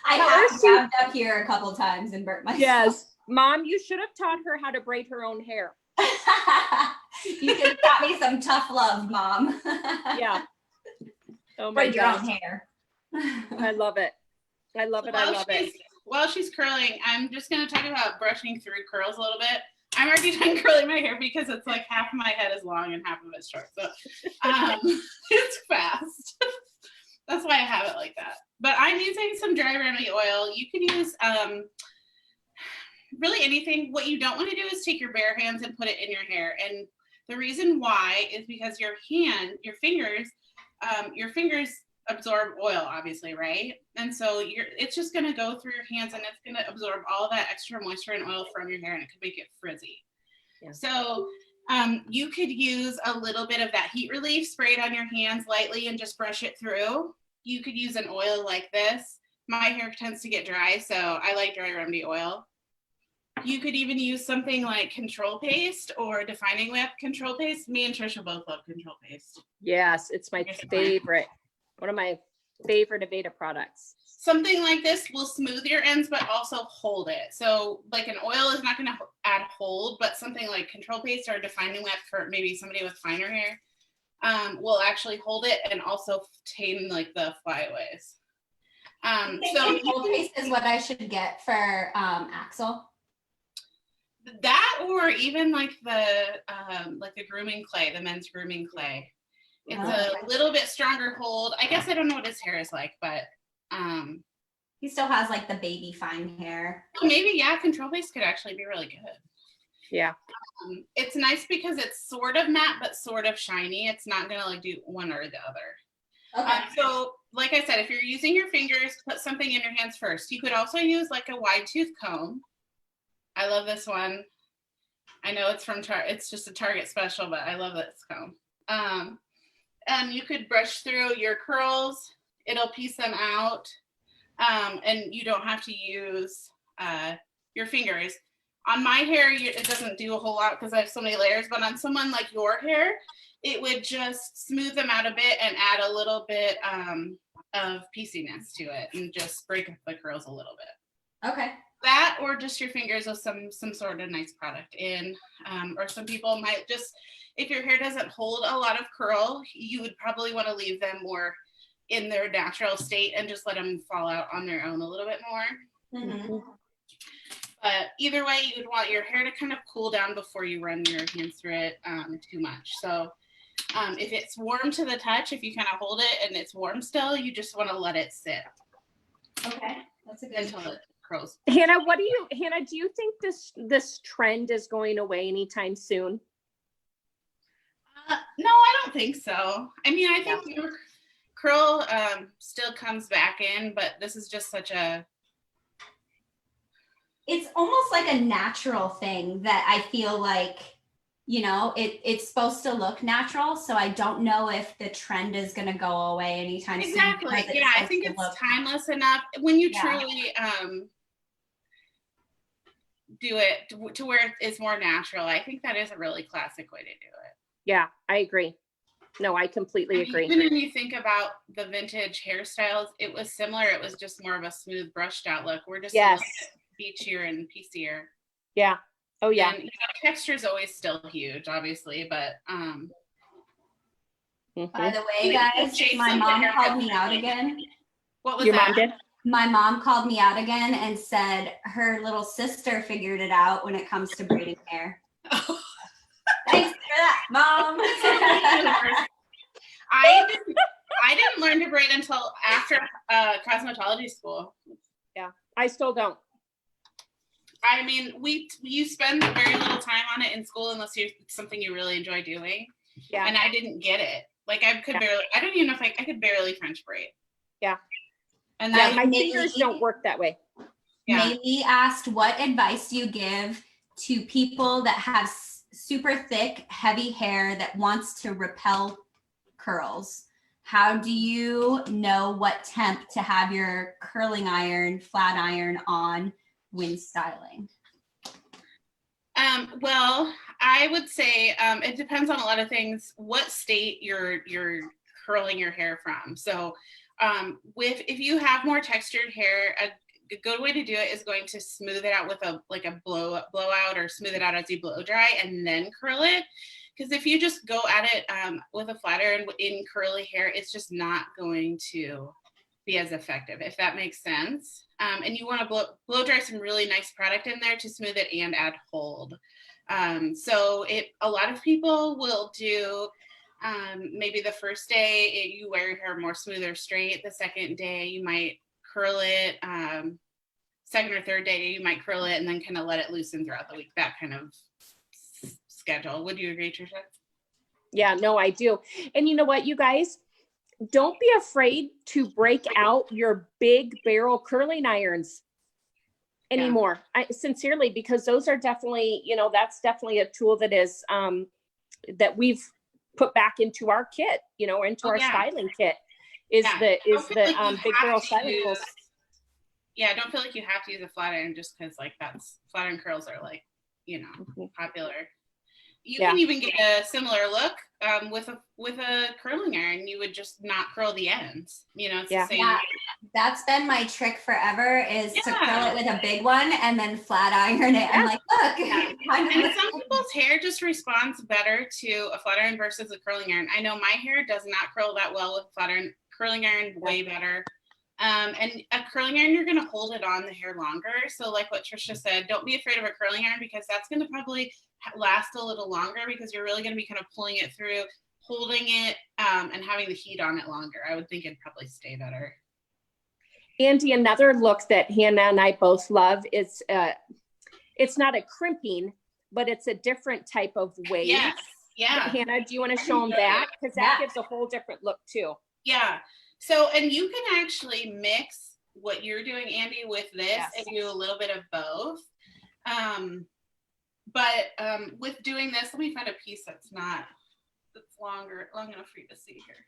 I have grabbed up here a couple times and burnt myself.
Yes. Mom, you should have taught her how to braid her own hair.
You could have taught me some tough love, Mom.
Yeah. Oh my
God. Your own hair.
I love it. I love it.
While she's curling, I'm just going to talk about brushing through curls a little bit. I'm already done curling my hair because it's like half of my head is long and half of it's short. So it's fast. That's why I have it like that. But I'm using some dry remedy oil. You can use really anything. What you don't want to do is take your bare hands and put it in your hair. And the reason why is because your fingers absorb oil, obviously, right? And so it's just going to go through your hands and it's going to absorb all that extra moisture and oil from your hair, and it could make it frizzy. Yeah. So you could use a little bit of that heat relief sprayed on your hands lightly and just brush it through. You could use an oil like this. My hair tends to get dry, so I like dry remedy oil. You could even use something like control paste or defining whip control paste. Me and Tricia both love control paste.
Yes, it's my favorite. One of my favorite Aveda products.
Something like this will smooth your ends, but also hold it. So like an oil is not going to add hold, but something like control paste or defining whip for maybe somebody with finer hair will actually hold it and also tame like the flyaways.
So control paste is what I should get for Axel.
That, or even like the grooming clay, the men's grooming clay. It's a little bit stronger hold. I guess I don't know what his hair is like, but
he still has like the baby fine hair.
Maybe, yeah, control base could actually be really good.
Yeah.
It's nice because it's sort of matte but sort of shiny. It's not gonna like do one or the other.
Okay.
So like I said, if you're using your fingers, put something in your hands first. You could also use like a wide tooth comb. I love this one. I know it's from it's just a Target special, but I love this comb. And you could brush through your curls. It'll piece them out. And you don't have to use your fingers. On my hair, it doesn't do a whole lot because I have so many layers, but on someone like your hair, it would just smooth them out a bit and add a little bit of pieciness to it and just break up the curls a little bit.
Okay.
That, or just your fingers with some sort of nice product in, or some people might just, if your hair doesn't hold a lot of curl, you would probably want to leave them more in their natural state and just let them fall out on their own a little bit more.
Mm-hmm.
But either way, you would want your hair to kind of cool down before you run your hands through it too much. So if it's warm to the touch, if you kind of hold it and it's warm still, you just want to let it sit.
Okay, that's a good
until it curls.
Hannah, do you think this trend is going away anytime soon?
No, I don't think so. I mean, I think curl still comes back in, but this is just such a...
It's almost like a natural thing that I feel like, you know, it's supposed to look natural. So I don't know if the trend is going to go away anytime soon.
Exactly. Yeah, I think it's timeless enough. When you truly do it to where it's more natural, I think that is a really classic way to do it.
Yeah, I agree. No, I completely agree.
Even when you think about the vintage hairstyles, it was similar. It was just more of a smooth brushed out look. We're just a little bit beachier and piecier.
Yeah. Oh yeah.
And, texture is always still huge, obviously, but
by the way, guys, my mom called me out again.
What was
your
that?
mom did?
My mom called me out again and said her little sister figured it out when it comes to braiding hair. Thanks for that, Mom.
I didn't learn to braid until after cosmetology school.
Yeah, I still don't.
I mean, you spend very little time on it in school unless it's something you really enjoy doing.
Yeah.
And I didn't get it. Like I don't even know if I could barely French braid.
Yeah.
And
my fingers don't work that way.
Yeah.
Maybe asked, what advice do you give to people that have super thick, heavy hair that wants to repel curls? How do you know what temp to have your curling iron, flat iron on when styling?
Well, I would say it depends on a lot of things. What state you're curling your hair from. So if you have more textured hair, a good way to do it is going to smooth it out with a blowout, or smooth it out as you blow dry and then curl it. Because if you just go at it with a flat iron in curly hair, it's just not going to be as effective, if that makes sense. And you want to blow dry some really nice product in there to smooth it and add hold. So a lot of people will do maybe the first day you wear your hair more smooth or straight. The second day you might curl it. Second or third day you might curl it and then kind of let it loosen throughout the week. That kind of schedule. Would you agree, Tricia?
Yeah, no, I do. And you know what, you guys? Don't be afraid to break out your big barrel curling irons anymore. Sincerely, because those are definitely, that's definitely a tool that is that we've put back into our kit, into our styling kit is the big barrel styling tools.
Yeah, don't feel like you have to use a flat iron just because that's flat iron curls are popular. You can even get a similar look with a curling iron. You would just not curl the ends. It's the same. Yeah,
that's been my trick forever is to curl it with a big one and then flat iron it. I'm like, look.
And some people's hair just responds better to a flat iron versus a curling iron. I know my hair does not curl that well with flat iron. Curling iron way better. And a curling iron, you're going to hold it on the hair longer. So like what Tricia said, don't be afraid of a curling iron, because that's going to probably last a little longer, because you're really going to be kind of pulling it through, holding it, and having the heat on it longer. I would think it'd probably stay better.
Andy, another look that Hannah and I both love is, it's not a crimping, but it's a different type of wave.
Yes. Yeah.
Hannah, do you want to show them that? Because that gives a whole different look too.
Yeah. So, and you can actually mix what you're doing, Andy, with this and do a little bit of both. But with doing this, let me find a piece that's long enough for you to see here.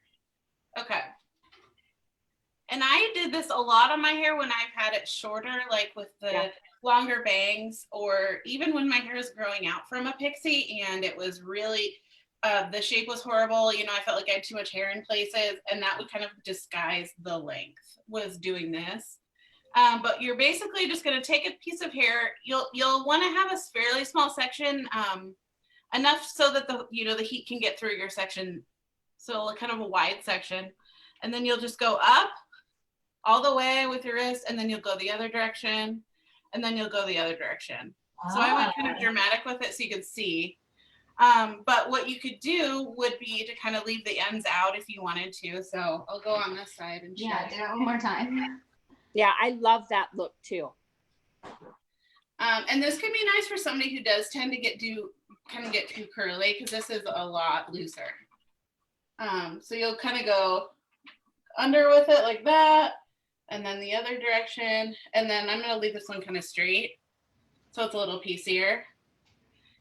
Okay. And I did this a lot on my hair when I've had it shorter, like with the longer bangs, or even when my hair is growing out from a pixie and it was really, the shape was horrible. You know, I felt like I had too much hair in places, and that would kind of disguise the length, was doing this. But you're basically just going to take a piece of hair. You'll want to have a fairly small section, enough so that the heat can get through your section. So kind of a wide section, and then you'll just go up all the way with your wrist, and then you'll go the other direction, and then you'll go the other direction. So I went kind of dramatic with it so you could see. But what you could do would be to kind of leave the ends out if you wanted to. So I'll go on this side and show you.
Do it one more time.
Yeah, I love that look too.
And this could be nice for somebody who does tend to get too curly, because this is a lot looser. So you'll kind of go under with it like that, and then the other direction, and then I'm going to leave this one kind of straight so it's a little piecier,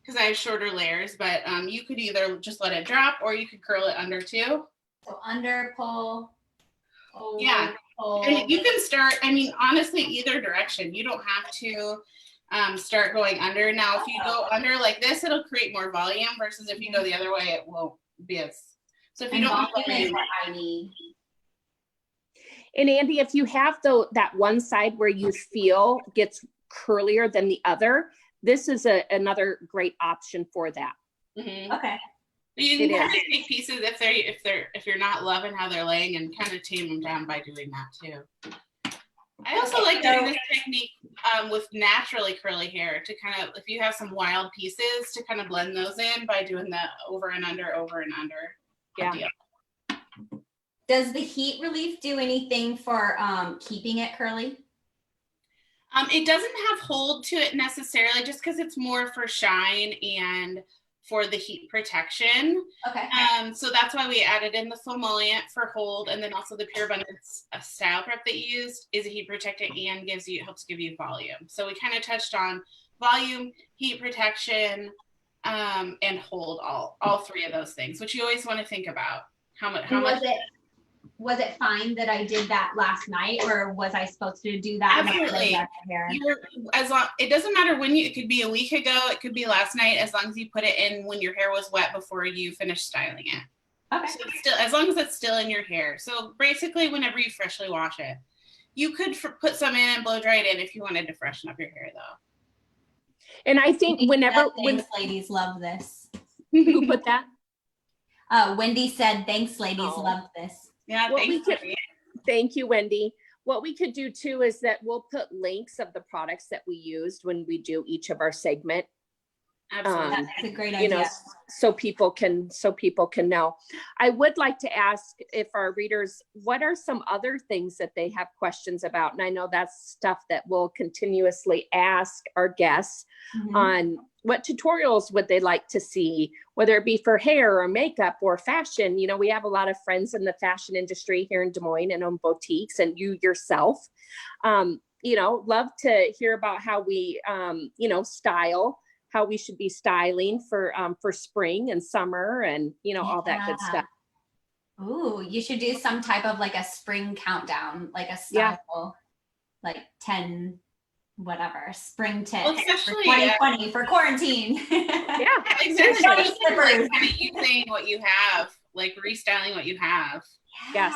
because I have shorter layers. But you could either just let it drop, or you could curl it under too.
So under, pull, over, pull.
And you can start, I mean, honestly, either direction. You don't have to start going under. Now, if you go under like this, it'll create more volume, versus if you go the other way, it won't be as. So if you don't want
volume is what I need.
And Andy, if you have that one side where you feel gets curlier than the other, this is another great option for that.
Mm-hmm.
Okay.
You can kind of take pieces if you're not loving how they're laying, and kind of tame them down by doing that too. I also like doing this technique with naturally curly hair, to kind of, if you have some wild pieces, to kind of blend those in by doing the over and under.
Yeah.
Deal.
Does the heat relief do anything for keeping it curly?
It doesn't have hold to it necessarily, just because it's more for shine and for the heat protection.
Okay.
So that's why we added in the Fomollient for hold, and then also the Pure Abundance style prep that you used is a heat protectant and helps give you volume. So we kind of touched on volume, heat protection, and hold, all three of those things, which you always want to think about. How much
was it fine that I did that last night, or was I supposed to do that?
Absolutely. It doesn't matter when it could be a week ago, it could be last night, as long as you put it in when your hair was wet before you finished styling it.
Okay.
So as long as it's still in your hair. So basically, whenever you freshly wash it, you could put some in and blow dry it in if you wanted to freshen up your hair, though.
And I think when
ladies love this.
Who put that?
Wendy said, "Thanks, ladies, love this."
Yeah,
thank you, Wendy. What we could do too is that we'll put links of the products that we used when we do each of our segment.
Absolutely.
That's a great idea.
So people can know. I would like to ask if our readers, what are some other things that they have questions about? And I know that's stuff that we'll continuously ask our guests on what tutorials would they like to see, whether it be for hair or makeup or fashion. You know, we have a lot of friends in the fashion industry here in Des Moines and own boutiques, and you yourself, love to hear about how we, style, how we should be styling for spring and summer, and all that good stuff.
Ooh, you should do some type of like a spring countdown, like a style, like 10 whatever spring tips for 2020 for quarantine.
Yeah, exactly. Kind of using what you have, like restyling what you have.
Yes,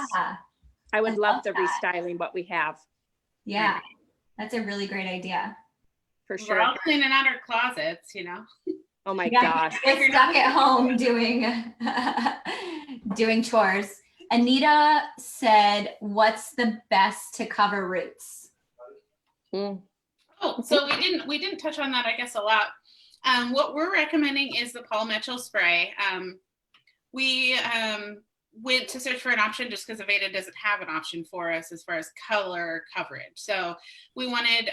I would love the restyling what we have.
Yeah, that's a really great idea.
For sure.
We're all cleaning out our closets,
Oh my gosh.
We're stuck at home doing chores. Anita said, what's the best to cover roots?
Oh, so we didn't touch on that, I guess, a lot. What we're recommending is the Paul Mitchell spray. We went to search for an option just because Aveda doesn't have an option for us as far as color coverage. So we wanted,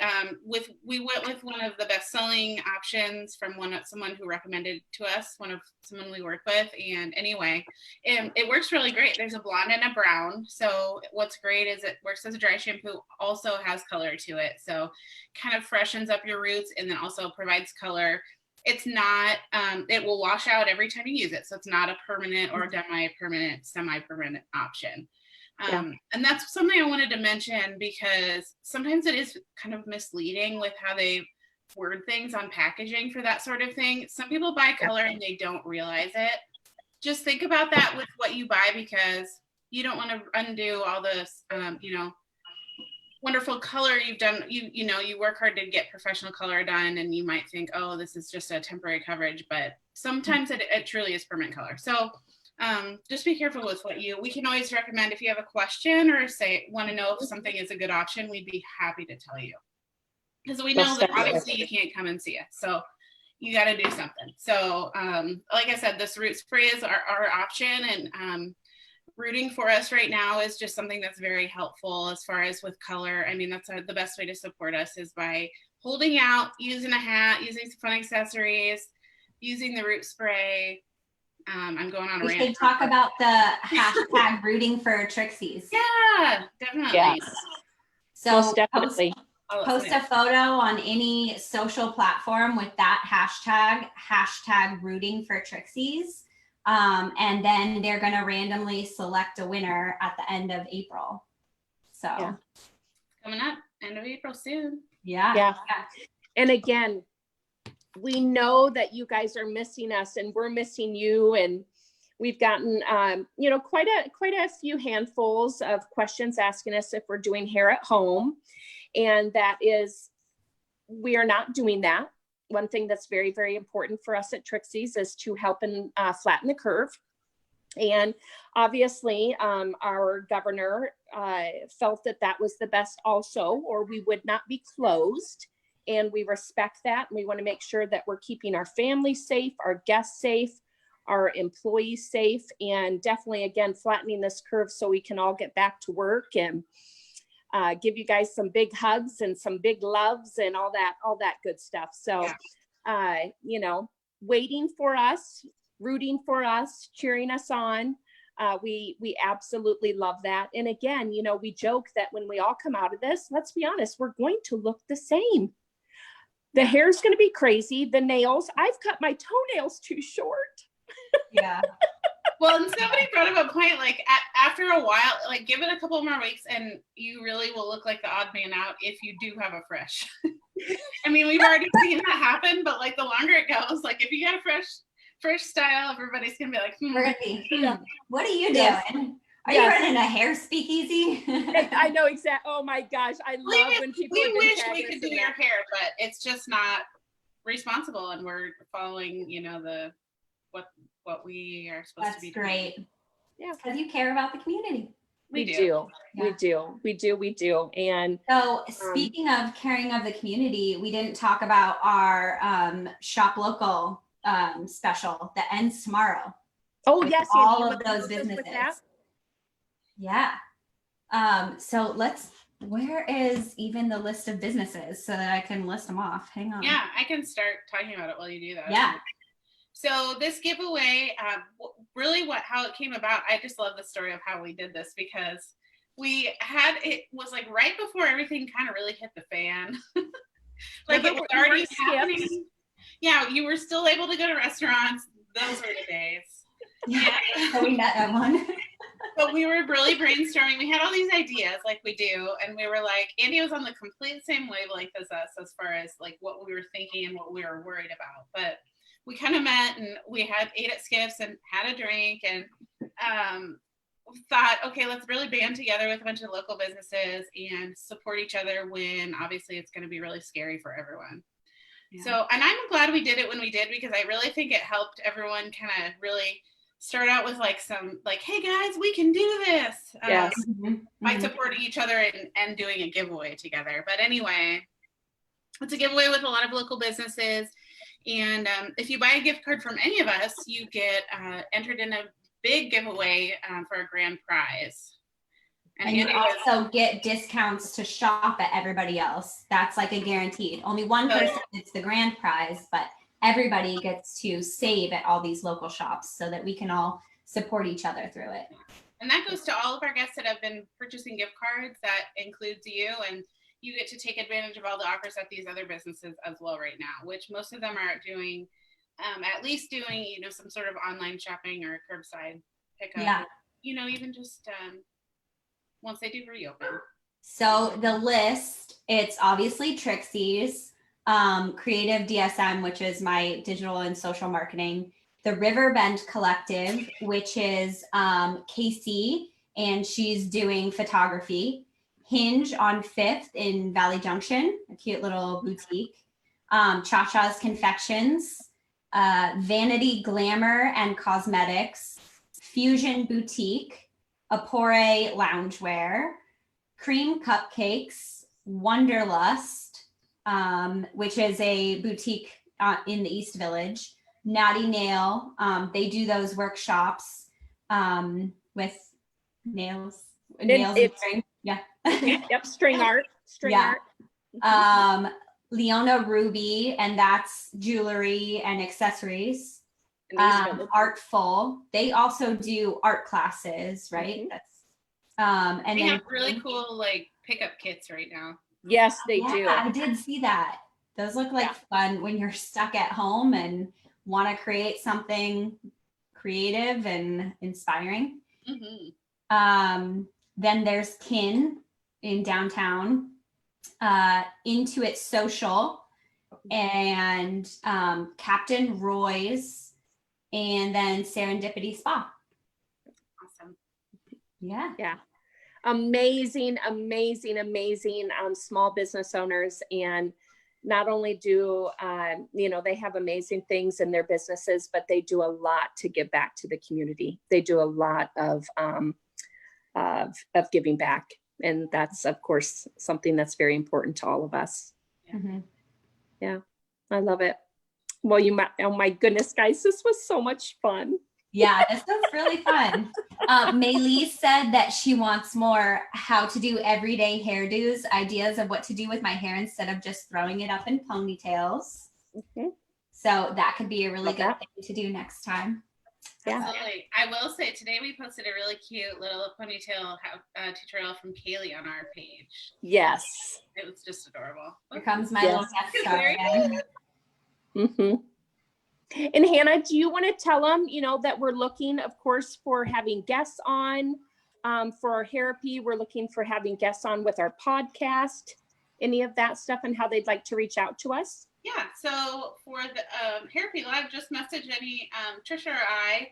we went with one of the best-selling options from someone who recommended to us, someone we work with. And anyway, it works really great. There's a blonde and a brown. So what's great is it works as a dry shampoo, also has color to it. So kind of freshens up your roots and then also provides color. It's not, it will wash out every time you use it. So it's not a permanent or semi-permanent option. And that's something I wanted to mention because sometimes it is kind of misleading with how they word things on packaging for that sort of thing. Some people buy color and they don't realize it. Just think about that with what you buy because you don't want to undo all this, wonderful color you've done. You work hard to get professional color done and you might think, oh, this is just a temporary coverage, but sometimes it truly is permanent color. So just be careful with we can always recommend if you have a question or want to know if something is a good option, we'd be happy to tell you. Because we know that obviously you can't come and see us. So you got to do something. So like I said, this root spray is our option, and rooting for us right now is just something that's very helpful as far as with color. I mean, that's the best way to support us is by holding out, using a hat, using some fun accessories, using the root spray. I'm going on a rant.
We should talk about the hashtag rooting for Trixies.
Yeah, definitely.
Yes.
So
most definitely.
Post a photo on any social platform with that hashtag rooting for Trixies. And then they're going to randomly select a winner at the end of April. So
coming up end of April soon.
Yeah.
And again, we know that you guys are missing us and we're missing you. And we've gotten, quite a few handfuls of questions asking us if we're doing hair at home. And we are not doing that. One thing that's very, very important for us at Trixies is to help and flatten the curve. And obviously, our governor felt that was the best also, or we would not be closed. And we respect that. And we want to make sure that we're keeping our family safe, our guests safe, our employees safe, and definitely, again, flattening this curve so we can all get back to work and give you guys some big hugs and some big loves and all that good stuff. So, waiting for us, rooting for us, cheering us on. We absolutely love that. And again, we joke that when we all come out of this, let's be honest, we're going to look the same. The hair's going to be crazy. The nails, I've cut my toenails too short.
Yeah.
Well, and somebody brought up a point, like after a while, like give it a couple more weeks and you really will look like the odd man out if you do have a fresh. I mean, we've already seen that happen, but like the longer it goes, like if you get a fresh style, everybody's going to be like,
what are you doing? Are you running a hair speakeasy?
I know exactly. Oh my gosh. I love when people
we wish we could do your hair, but it's just not responsible. And we're following, what we are supposed to be doing.
That's great. Yeah. Because you care about the community.
We do. And
so speaking of caring of the community, we didn't talk about our shop local special that ends tomorrow.
Oh yes.
All of those businesses. Yeah. So where is even the list of businesses so that I can list them off? Hang on.
Yeah, I can start talking about it while you do that.
Yeah.
So this giveaway, really how it came about, I just love the story of how we did this because it was like right before everything kind of really hit the fan. Like it was already happening. Yeah, you were still able to go to restaurants. Those were the days.
Yeah. So we met at one.
But we were really brainstorming. We had all these ideas like we do. And we were like, Andy was on the complete same wavelength as us as far as like what we were thinking and what we were worried about. But we kind of met and we ate at Skiff's and had a drink and thought, okay, let's really band together with a bunch of local businesses and support each other when obviously it's going to be really scary for everyone. Yeah. So, and I'm glad we did it when we did because I really think it helped everyone kind of really start out with like some like, hey guys, we can do this.
Yes.
By supporting each other and doing a giveaway together. But anyway, it's a giveaway with a lot of local businesses. And if you buy a gift card from any of us, you get entered in a big giveaway for a grand prize.
And you also get discounts to shop at everybody else. That's like a guaranteed. Only one person gets the grand prize, but everybody gets to save at all these local shops so that we can all support each other through it.
And that goes to all of our guests that have been purchasing gift cards. That includes you, and you get to take advantage of all the offers at these other businesses as well right now, which most of them are doing, at least doing, you know, some sort of online shopping or curbside pickup.
Yeah.
You know, even just once they do reopen.
So the list, it's obviously Trixies, Creative DSM, which is my digital and social marketing, the Riverbend Collective, which is Casey, and she's doing photography. Hinge on 5th in Valley Junction, a cute little boutique. Cha-Cha's Confections, Vanity Glamour and Cosmetics, Fusion Boutique, Apore Loungewear, Cream Cupcakes, Wonderlust, which is a boutique in the East Village, Natty Nail. They do those workshops with nails and string. Yeah.
Yep. String art.
Leona Ruby, and that's jewelry and accessories. Artful. They also do art classes, right? That's and
they
then
have really cool like pickup kits right now.
Yes, they do.
I did see that. Those look like fun when you're stuck at home and want to create something creative and inspiring. Then there's Kin in downtown, Intuit Social, and Captain Roy's, and then Serendipity Spa.
Awesome.
Yeah.
Amazing small business owners. And not only do, they have amazing things in their businesses, but they do a lot to give back to the community. They do a lot of giving back. And that's, of course, something that's very important to all of us. Yeah, I love it. Well, oh my goodness, guys, this was so much fun.
Yeah, this was really fun. Maylee said that she wants more how to do everyday hairdos, ideas of what to do with my hair instead of just throwing it up in ponytails. So that could be a really good thing to do next time.
Absolutely. I will say today we posted a really cute little ponytail tutorial from Kaylee on our page.
Yes.
It was just adorable.
Here comes my little guest star again.
And Hannah, do you want to tell them, that we're looking, of course, for having guests on for our Hairapy. We're looking for having guests on with our podcast, any of that stuff, and how they'd like to reach out to us.
Yeah, so for the Hairapy Live, just message any Tricia or I,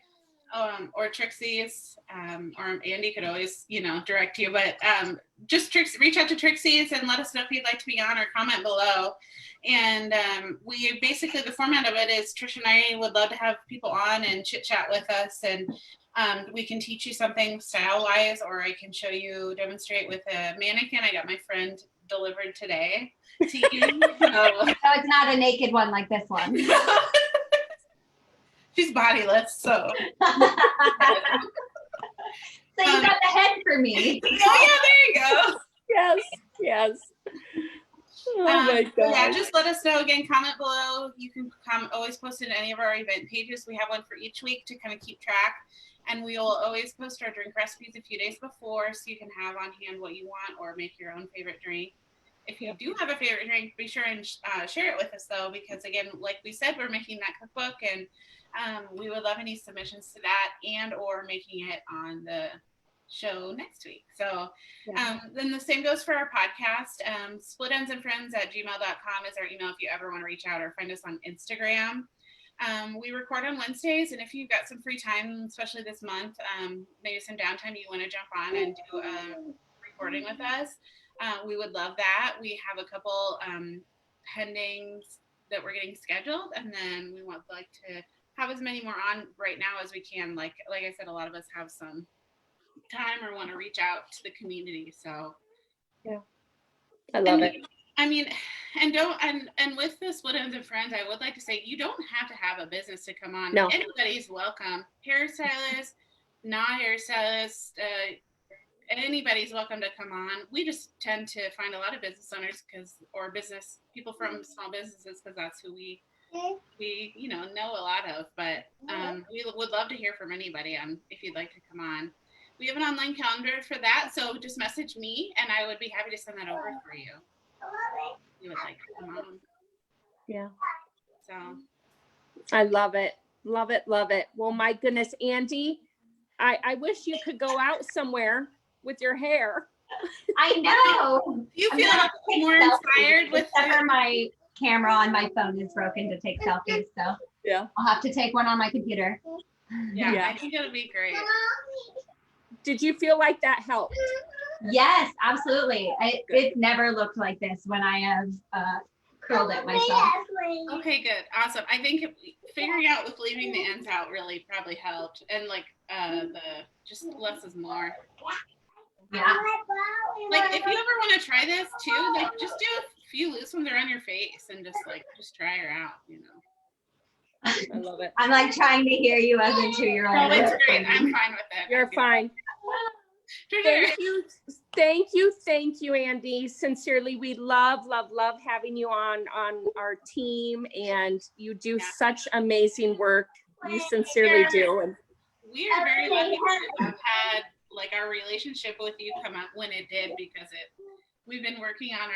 or Trixies, or Andy could always, direct you, but just reach out to Trixies and let us know if you'd like to be on, or comment below. And we basically, the format of it is Tricia and I would love to have people on and chit chat with us, and we can teach you something style wise, or I can demonstrate with a mannequin I got my friend delivered today to you.
So it's not a naked one like this one.
She's bodiless, so.
So you got the head for me.
Yeah, there you go.
Yes. Oh my God.
Yeah, just let us know. Again, comment below. You can always post in any of our event pages. We have one for each week to kind of keep track. And we will always post our drink recipes a few days before, so you can have on hand what you want or make your own favorite drink. If you do have a favorite drink, be sure and share it with us, though, because again, like we said, we're making that cookbook, and we would love any submissions to that, and or making it on the show next week. So then the same goes for our podcast. splitendsandfriends@gmail.com is our email if you ever want to reach out or find us on Instagram. We record on Wednesdays, and if you've got some free time, especially this month, maybe some downtime, you want to jump on and do a recording with us, we would love that. We have a couple pendings that we're getting scheduled, and then we would like to have as many more on right now as we can. Like I said, a lot of us have some time or want to reach out to the community. So
yeah, I love it.
I mean, and with the Split Ends and Friends, I would like to say you don't have to have a business to come on.
No.
Anybody's welcome. Hairstylists, not hairstylists, anybody's welcome to come on. We just tend to find a lot of business owners or business people from small businesses because that's who we know a lot of. But we would love to hear from anybody if you'd like to come on. We have an online calendar for that, so just message me and I would be happy to send that over for you. You would like to come on.
Yeah.
So
I love it. Love it. Love it. Well, my goodness, Andy, I wish you could go out somewhere with your hair.
I know.
Do you feel more inspired with
my camera on my phone is broken to take selfies, so
yeah,
I'll have to take one on my computer.
Yeah. I think it'll be great.
Did you feel like that helped?
Yes, absolutely. It never looked like this when I have curled it myself.
Okay, good. Awesome. I think figuring out with leaving the ends out really probably helped. And like the just less is more.
Yeah.
Like if you ever want to try this too, like just do a few loose ones around your face and just try her out, you know.
I love it.
I'm like trying to hear you as a 2-year-old.
No, it's great. I'm fine with it.
You're fine. Thank you, Andy. Sincerely, we love having you on our team, and you do such amazing work. You sincerely do. And
we are very lucky to have had like our relationship with you come up when it did, because we've been working on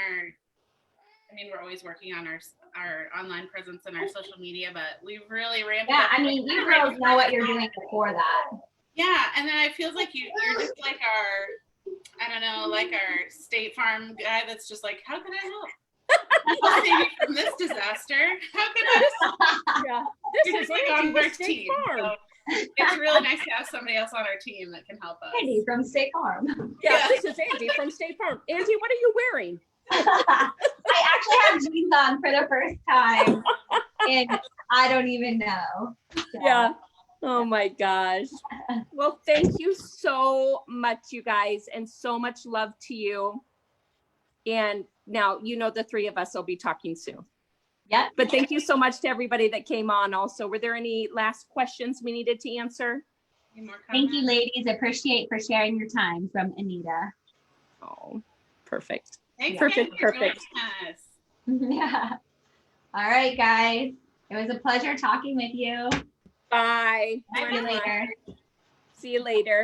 we're always working on our online presence and our social media, but we've really ramped up.
Yeah, you girls know what you're doing before that.
Yeah, and then it feels like you're just like our State Farm guy that's just like, how can I help? I'll save you from this disaster. How can I?
Yeah,
this is like on our team. So it's really nice to have somebody else on our team that can help us.
Andy from State Farm.
Yeah, this is Andy from State Farm. Andy, what are you wearing?
I actually have jeans on for the first time, and I don't even know. So.
Yeah. Oh my gosh. Well, thank you so much, you guys, and so much love to you. And now, the three of us will be talking soon.
Yep.
But thank you so much to everybody that came on also. Were there any last questions we needed to answer?
Thank you, ladies. Appreciate for sharing your time, from Anita.
Oh, perfect.
Thanks
perfect.
Yeah. All right, guys. It was a pleasure talking with you.
Bye.
See you later.
See you later.